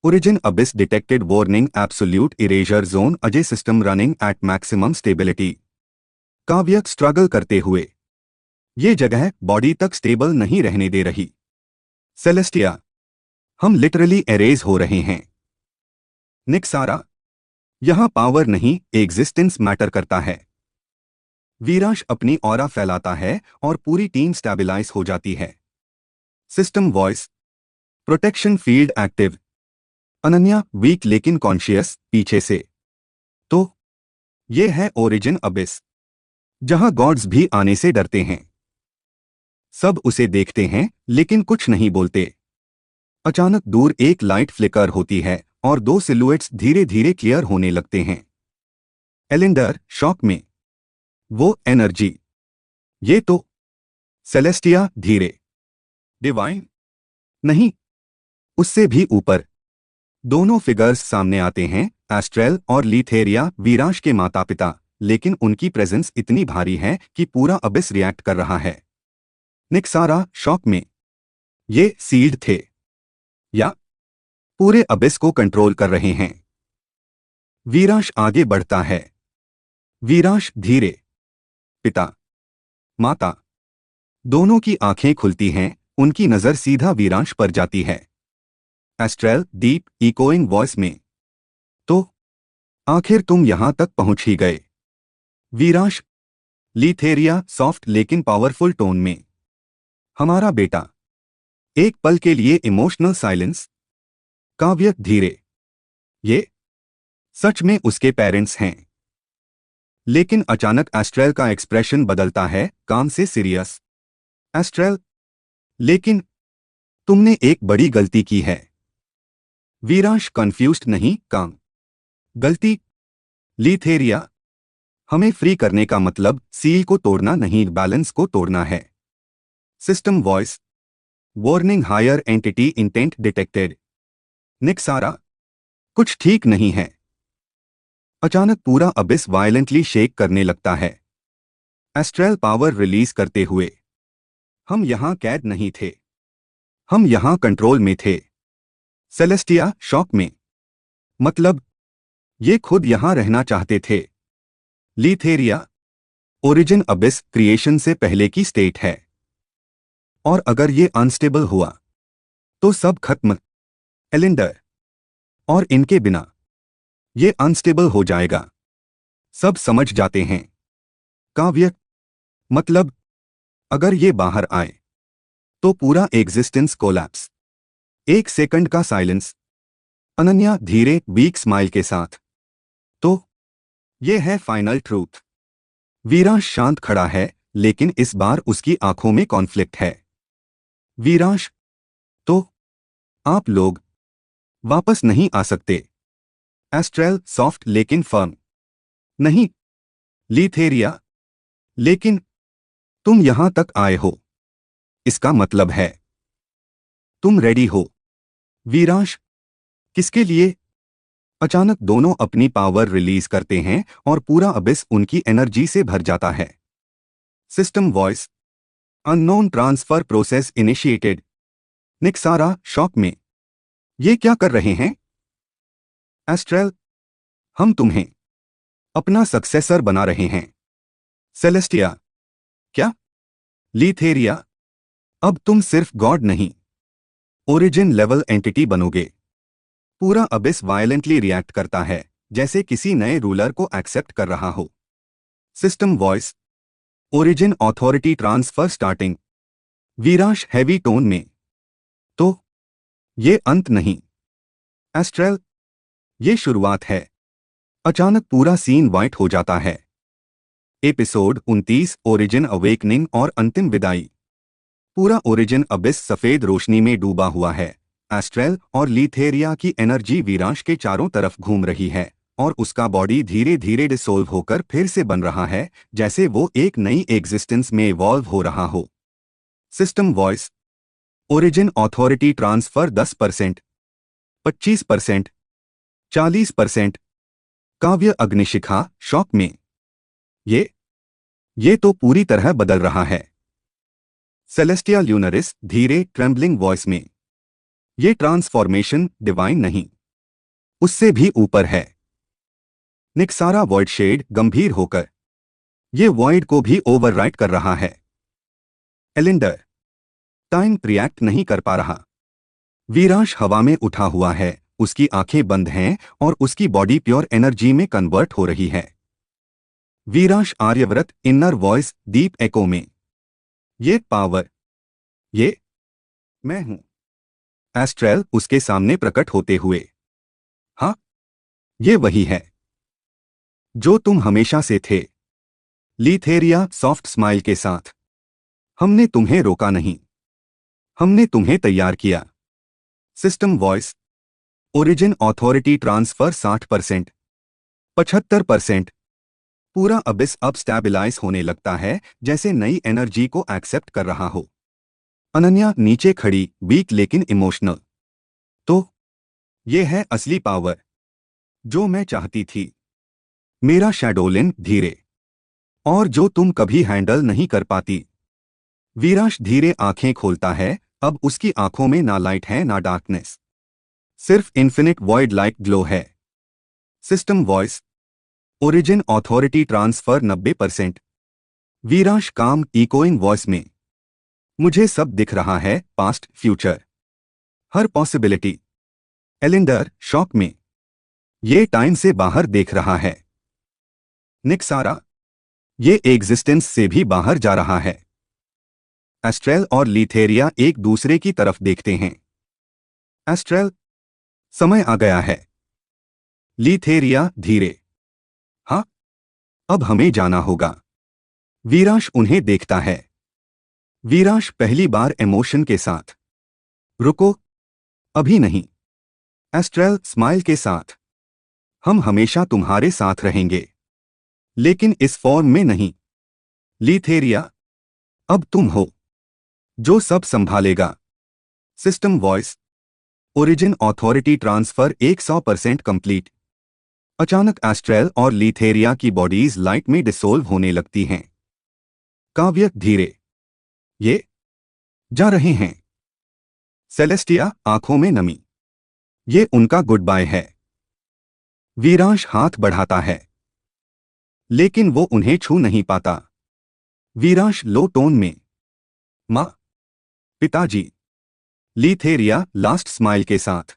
Origin Abish detected warning absolute eraser zone Ajay system running at maximum stability. काव्य स्ट्रगल करते हुए, ये जगह बॉडी तक स्टेबल नहीं रहने दे रही। सेलेस्टिया, हम लिटरली एरेज हो रहे हैं। निक्सारा, यहां पावर नहीं एग्जिस्टेंस मैटर करता है। वीरांश अपनी ऑरा फैलाता है और पूरी टीम स्टेबलाइज हो जाती है। System voice. Protection field active. Ananya weak लेकिन कॉन्शियस पीछे से। तो ये है ओरिजिन अबिस, जहां गॉड्स भी आने से डरते हैं। सब उसे देखते हैं लेकिन कुछ नहीं बोलते। अचानक दूर एक लाइट फ्लिकर होती है और दो सिलुएट्स धीरे धीरे क्लियर होने लगते हैं। एलिंडर शॉक में। वो एनर्जी, ये तो। सेलेस्टिया धीरे। डिवाइन? नहीं, उससे भी ऊपर। दोनों फिगर्स सामने आते हैं, एस्ट्रेल और लीथेरिया वीरांश के माता पिता, लेकिन उनकी प्रेजेंस इतनी भारी है कि पूरा अबिस रिएक्ट कर रहा है। निक्सारा शॉक में। ये सील्ड थे या पूरे अबिस को कंट्रोल कर रहे हैं। वीरांश आगे बढ़ता है। वीरांश धीरे। पिता, माता, दोनों की आंखें खुलती हैं, उनकी नजर सीधा वीरांश पर जाती है। एस्ट्रेल डीप इकोइंग वॉइस में। तो आखिर तुम यहां तक पहुंच ही गए। वीरांश। लीथेरिया सॉफ्ट लेकिन पावरफुल टोन में। हमारा बेटा। एक पल के लिए इमोशनल साइलेंस। काव्य धीरे। ये सच में उसके पेरेंट्स हैं। लेकिन अचानक एस्ट्रेल का एक्सप्रेशन बदलता है, काम से सीरियस। एस्ट्रेल, लेकिन तुमने एक बड़ी गलती की है। वीरांश कंफ्यूज्ड नहीं, काम। गलती? लीथेरिया, हमें फ्री करने का मतलब सील को तोड़ना नहीं, बैलेंस को तोड़ना है। System voice. Warning higher entity intent detected. Nixara, कुछ ठीक नहीं है। अचानक पूरा अबिस वायलेंटली शेक करने लगता है। एस्ट्रेल पावर रिलीज करते हुए। हम यहां कैद नहीं थे, हम यहां कंट्रोल में थे। सेलेस्टिया शॉक में। मतलब ये खुद यहां रहना चाहते थे। लीथेरिया, ओरिजिन अबिस क्रिएशन से पहले की स्टेट है, और अगर ये अनस्टेबल हुआ तो सब खत्म। एलिंडर, और इनके बिना ये अनस्टेबल हो जाएगा। सब समझ जाते हैं। काव्य, मतलब अगर ये बाहर आए तो पूरा एग्जिस्टेंस कोलैप्स। एक सेकंड का साइलेंस। अनन्या धीरे वीक स्माइल के साथ। तो ये है फाइनल ट्रूथ। वीरांश शांत खड़ा है, लेकिन इस बार उसकी आंखों में कॉन्फ्लिक्ट है। वीरांश, तो आप लोग वापस नहीं आ सकते। एस्ट्रेल सॉफ्ट लेकिन फर्म। नहीं। लीथेरिया, लेकिन तुम यहां तक आए हो, इसका मतलब है तुम रेडी हो। वीरांश, किसके लिए? अचानक दोनों अपनी पावर रिलीज करते हैं और पूरा अबिस उनकी एनर्जी से भर जाता है। System voice. Unknown transfer process initiated. Nixara shock में। ये क्या कर रहे हैं? एस्ट्रेल, हम तुम्हें अपना सक्सेसर बना रहे हैं। सेलेस्टिया, क्या? लीथेरिया, अब तुम सिर्फ गॉड नहीं, ओरिजिन लेवल एंटिटी बनोगे। पूरा अबिस वायलेंटली रिएक्ट करता है, जैसे किसी नए रूलर को एक्सेप्ट कर रहा हो। System voice, origin authority transfer starting. Veerash heavy tone में, तो ये अंत नहीं एस्ट्रल, ये शुरुआत है। अचानक पूरा सीन वाइट हो जाता है। एपिसोड 29 ओरिजिन अवेकनिंग और अंतिम विदाई। पूरा ओरिजिन अबिस सफेद रोशनी में डूबा हुआ है। एस्ट्रेल और लीथेरिया की एनर्जी वीराश के चारों तरफ घूम रही है और उसका बॉडी धीरे धीरे डिसोल्व होकर फिर से बन रहा है, जैसे वो एक नई एग्जिस्टेंस में इवॉल्व हो रहा हो। System voice, origin authority transfer 10%, 25%, 40%। काव्य अग्निशिखा शॉक में, ये तो पूरी तरह बदल रहा है। सेलेस्टिया ल्यूनरिस धीरे ट्रेम्बलिंग वॉइस में, ये ट्रांसफॉर्मेशन डिवाइन नहीं, उससे भी ऊपर है। निक्सारा वॉइड शेड गंभीर होकर, ये वॉइड को भी ओवरराइड कर रहा है। एलिंडर, टाइम रिएक्ट नहीं कर पा रहा। वीराश हवा में उठा हुआ है, उसकी आंखें बंद हैं और उसकी बॉडी प्योर एनर्जी में कन्वर्ट हो रही है। वीराश आर्यव्रत इनर वॉइस डीप एको में, ये पावर, ये मैं हूं। एस्ट्रेल उसके सामने प्रकट होते हुए, हाँ, ये वही है जो तुम हमेशा से थे। लीथेरिया सॉफ्ट स्माइल के साथ, हमने तुम्हें रोका नहीं, हमने तुम्हें तैयार किया। System voice, origin authority transfer 60%, 75%। पूरा अबिस अब स्टैबिलाइज होने लगता है, जैसे नई एनर्जी को एक्सेप्ट कर रहा हो। अनन्या नीचे खड़ी, वीक लेकिन इमोशनल। तो ये है असली पावर जो मैं चाहती थी, मेरा शैडोलिन धीरे, और जो तुम कभी हैंडल नहीं कर पाती। वीराश धीरे आंखें खोलता है, अब उसकी आंखों में ना लाइट है ना डार्कनेस, सिर्फ इन्फिनिट वॉइड लाइट ग्लो है। System voice, origin authority transfer 90%। वीराश काम इकोइंग वॉइस में, मुझे सब दिख रहा है, पास्ट फ्यूचर, हर पॉसिबिलिटी। एलिंडर शॉक में, ये टाइम से बाहर देख रहा है। निक्सारा, ये एग्जिस्टेंस से भी बाहर जा रहा है। एस्ट्रेल और लीथेरिया एक दूसरे की तरफ देखते हैं। एस्ट्रेल, समय आ गया है। लीथेरिया धीरे, हाँ, अब हमें जाना होगा। वीराश उन्हें देखता है। वीराश पहली बार इमोशन के साथ, रुको, अभी नहीं। एस्ट्रेल स्माइल के साथ, हम हमेशा तुम्हारे साथ रहेंगे, लेकिन इस फॉर्म में नहीं। लीथेरिया, अब तुम हो जो सब संभालेगा। System voice, origin authority transfer 100% complete. अचानक एस्ट्रेल और लीथेरिया की बॉडीज लाइट में डिसोल्व होने लगती हैं। काव्य धीरे, ये जा रहे हैं। सेलेस्टिया आंखों में नमी, ये उनका गुड बाय है। वीरांश हाथ बढ़ाता है, लेकिन वो उन्हें छू नहीं पाता। वीरांश लो टोन में, माँ, पिताजी। लीथेरिया लास्ट स्माइल के साथ,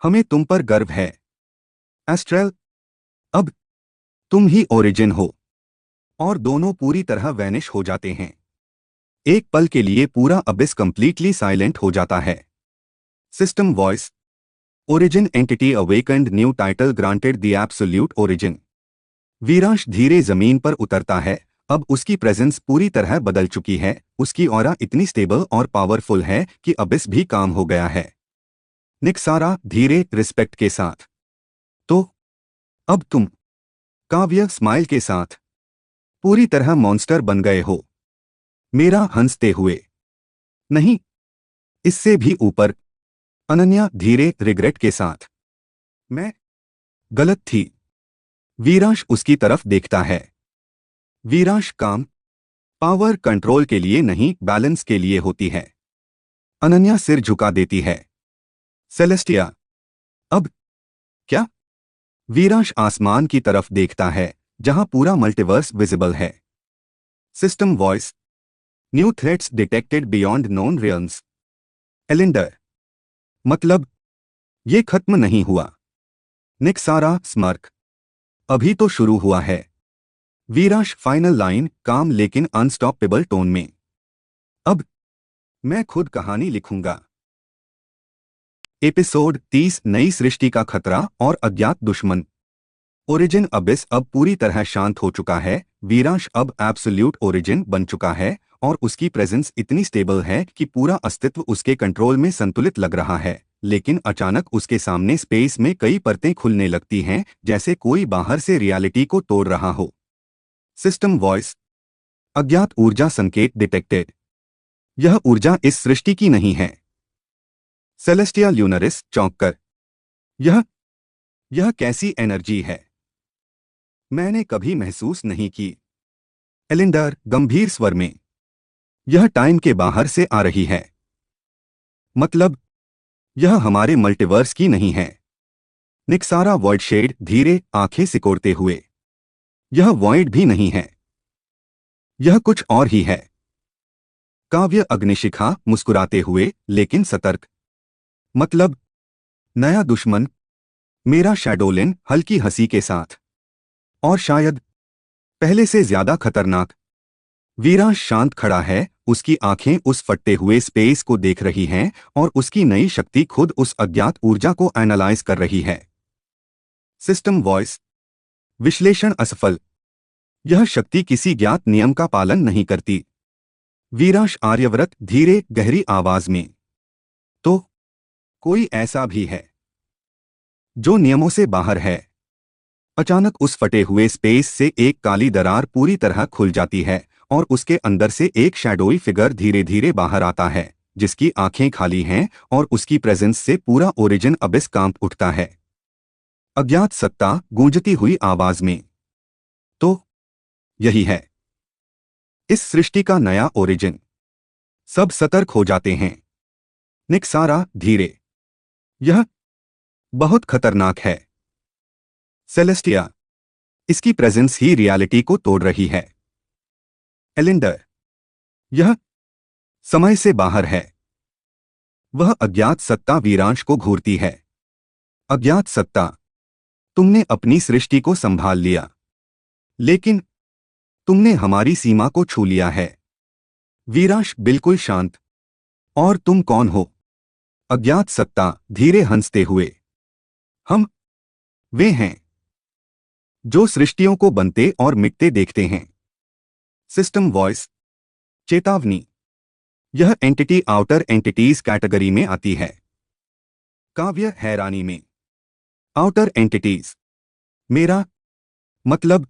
हमें तुम पर गर्व है। एस्ट्रेल, अब तुम ही ओरिजिन हो। और दोनों पूरी तरह वैनिश हो जाते हैं। एक पल के लिए पूरा अबिस कंप्लीटली साइलेंट हो जाता है। System voice, origin entity awakened, new title granted, the absolute origin. Viransh धीरे जमीन पर उतरता है। अब उसकी प्रेजेंस पूरी तरह बदल चुकी है। उसकी ऑरा इतनी स्टेबल और पावरफुल है कि अबिस भी काम हो गया है। निक्सारा धीरे रिस्पेक्ट के साथ, तो अब तुम, काव्य स्माइल के साथ, पूरी तरह मॉन्स्टर बन गए हो। मेरा हंसते हुए, नहीं, इससे भी ऊपर। अनन्या धीरे रिग्रेट के साथ, मैं गलत थी। वीरांश उसकी तरफ देखता है। वीरांश काम पावर कंट्रोल के लिए नहीं, बैलेंस के लिए होती है। अनन्या सिर झुका देती है। सेलेस्टिया, अब क्या? वीरांश आसमान की तरफ देखता है जहां पूरा मल्टीवर्स विजिबल है। System voice, new threats detected beyond known realms. एलिंडर, मतलब ये खत्म नहीं हुआ। निक्सारा स्मर्क, अभी तो शुरू हुआ है। वीरांश फाइनल लाइन काम लेकिन अनस्टॉपेबल टोन में, अब मैं खुद कहानी लिखूंगा। एपिसोड 30, नई सृष्टि का खतरा और अज्ञात दुश्मन। ओरिजिन अबिस अब पूरी तरह शांत हो चुका है। वीरांश अब एब्सोल्यूट ओरिजिन बन चुका है और उसकी प्रेजेंस इतनी स्टेबल है कि पूरा अस्तित्व उसके कंट्रोल में संतुलित लग रहा है। लेकिन अचानक उसके सामने स्पेस में कई परतें खुलने लगती हैं, जैसे कोई बाहर से रियलिटी को तोड़ रहा हो। सिस्टम वॉइस, अज्ञात ऊर्जा संकेत डिटेक्टेड। यह ऊर्जा इस सृष्टि की नहीं है। सेलेस्टिया ल्यूनरिस चौंक कर, यह कैसी एनर्जी है? मैंने कभी महसूस नहीं की। एलिंडर गंभीर स्वर में, यह टाइम के बाहर से आ रही है। मतलब यह हमारे मल्टीवर्स की नहीं है। निक्सारा वॉइड शेड धीरे आंखें सिकोड़ते हुए, यह वॉइड भी नहीं है, यह कुछ और ही है। काव्य अग्निशिखा मुस्कुराते हुए लेकिन सतर्क, मतलब नया दुश्मन, मेरा शैडोलिन हल्की हंसी के साथ, और शायद पहले से ज्यादा खतरनाक। वीरांश शांत खड़ा है, उसकी आंखें उस फटते हुए स्पेस को देख रही हैं और उसकी नई शक्ति खुद उस अज्ञात ऊर्जा को एनालाइज कर रही है। सिस्टम वॉइस, विश्लेषण असफल। यह शक्ति किसी ज्ञात नियम का पालन नहीं करती। वीरांश आर्यव्रत धीरे गहरी आवाज में, तो कोई ऐसा भी है जो नियमों से बाहर है। अचानक उस फटे हुए स्पेस से एक काली दरार पूरी तरह खुल जाती है और उसके अंदर से एक शैडोई फिगर धीरे धीरे बाहर आता है, जिसकी आंखें खाली हैं और उसकी प्रेजेंस से पूरा ओरिजिन अबिस कांप उठता है। अज्ञात सत्ता गूंजती हुई आवाज में, तो यही है इस सृष्टि का नया ओरिजिन। सब सतर्क हो जाते हैं। निक्सारा धीरे, यह बहुत खतरनाक है। सेलेस्टिया, इसकी प्रेजेंस ही रियलिटी को तोड़ रही है। एलिंडर, यह समय से बाहर है। वह अज्ञात सत्ता वीरांश को घूरती है। अज्ञात सत्ता, तुमने अपनी सृष्टि को संभाल लिया, लेकिन तुमने हमारी सीमा को छू लिया है। वीरांश बिल्कुल शांत, और तुम कौन हो? अज्ञात सत्ता धीरे हंसते हुए, हम वे हैं जो सृष्टियों को बनते और मिटते देखते हैं। सिस्टम वॉइस, चेतावनी, यह एंटिटी आउटर एंटिटीज कैटेगरी में आती है। काव्य हैरानी में, आउटर एंटिटीज, मेरा मतलब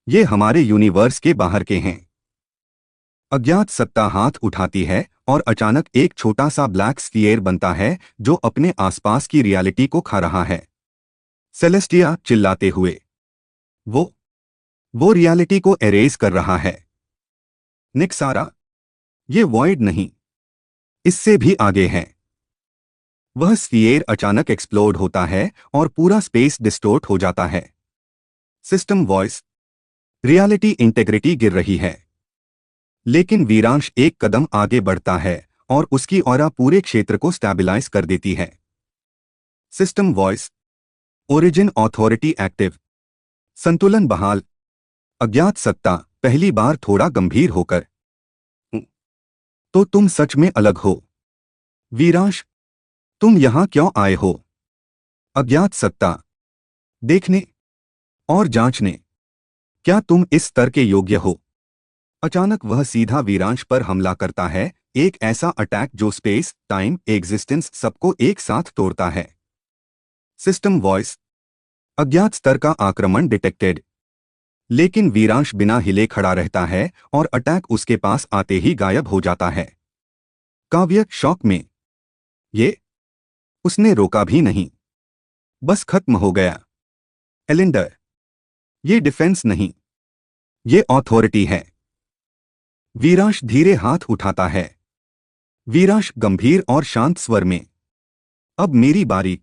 ये हमारे यूनिवर्स के बाहर के हैं। अज्ञात सत्ता हाथ उठाती है और अचानक एक छोटा सा ब्लैक स्फीयर बनता है जो अपने आसपास की रियलिटी को खा रहा है। सेलेस्टिया चिल्लाते हुए, वो रियलिटी को एरेज कर रहा है। निक्सारा, ये वॉइड नहीं, इससे भी आगे है। वह स्फीयर अचानक एक्सप्लोड होता है और पूरा स्पेस डिस्टोर्ट हो जाता है। सिस्टम वॉइस, रियलिटी इंटेग्रिटी गिर रही है। लेकिन वीरांश एक कदम आगे बढ़ता है और उसकी ऑरा पूरे क्षेत्र को स्टैबिलाइज कर देती है। System voice, origin authority active, संतुलन बहाल। अज्ञात सत्ता पहली बार थोड़ा गंभीर होकर, तो तुम सच में अलग हो। वीरांश, तुम यहां क्यों आए हो? अज्ञात सत्ता, देखने और जांचने, क्या तुम इस स्तर के योग्य हो? अचानक वह सीधा वीरांश पर हमला करता है, एक ऐसा अटैक जो स्पेस, टाइम, एग्जिस्टेंस सबको एक साथ तोड़ता है। सिस्टम वॉइस, अज्ञात स्तर का आक्रमण डिटेक्टेड। लेकिन वीरांश बिना हिले खड़ा रहता है और अटैक उसके पास आते ही गायब हो जाता है। काव्य शॉक में, ये उसने रोका भी नहीं, बस खत्म हो गया। एलिंडर, ये डिफेंस नहीं, ये ऑथोरिटी है। वीरांश धीरे हाथ उठाता है। वीरांश गंभीर और शांत स्वर में, अब मेरी बारी।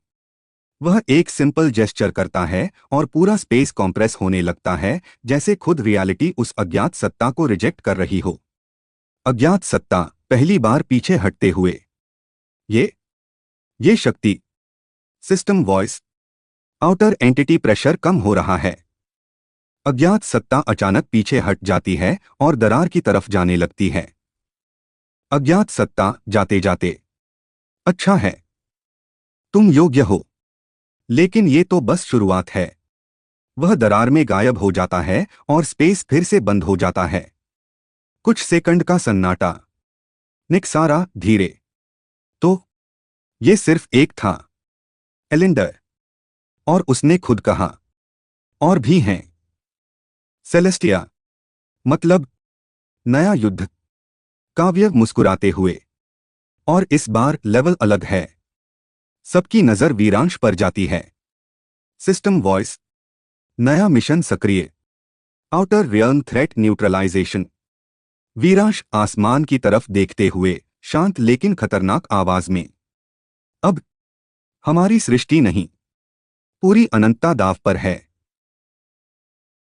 वह एक सिंपल जेस्चर करता है और पूरा स्पेस कॉम्प्रेस होने लगता है, जैसे खुद रियलिटी उस अज्ञात सत्ता को रिजेक्ट कर रही हो। अज्ञात सत्ता पहली बार पीछे हटते हुए। ये शक्ति। System voice. Outer entity pressure कम हो रहा है। अज्ञात सत्ता अचानक पीछे हट जाती है और दरार की तरफ जाने लगती है। अज्ञात सत्ता जाते जाते, अच्छा है, तुम योग्य हो। लेकिन ये तो बस शुरुआत है। वह दरार में गायब हो जाता है और स्पेस फिर से बंद हो जाता है। कुछ सेकंड का सन्नाटा। निक्सारा धीरे, तो ये सिर्फ एक था, एलिंडर। और उसने खुद कहा, और भी हैं। सेलेस्टिया, मतलब नया युद्ध। काव्य मुस्कुराते हुए, और इस बार लेवल अलग है। सबकी नजर वीरांश पर जाती है। System voice. नया मिशन सक्रिय। Outer realm threat neutralisation. Veeransh आसमान की तरफ देखते हुए शांत लेकिन खतरनाक आवाज में, अब हमारी सृष्टि नहीं, पूरी अनंतता दांव पर है।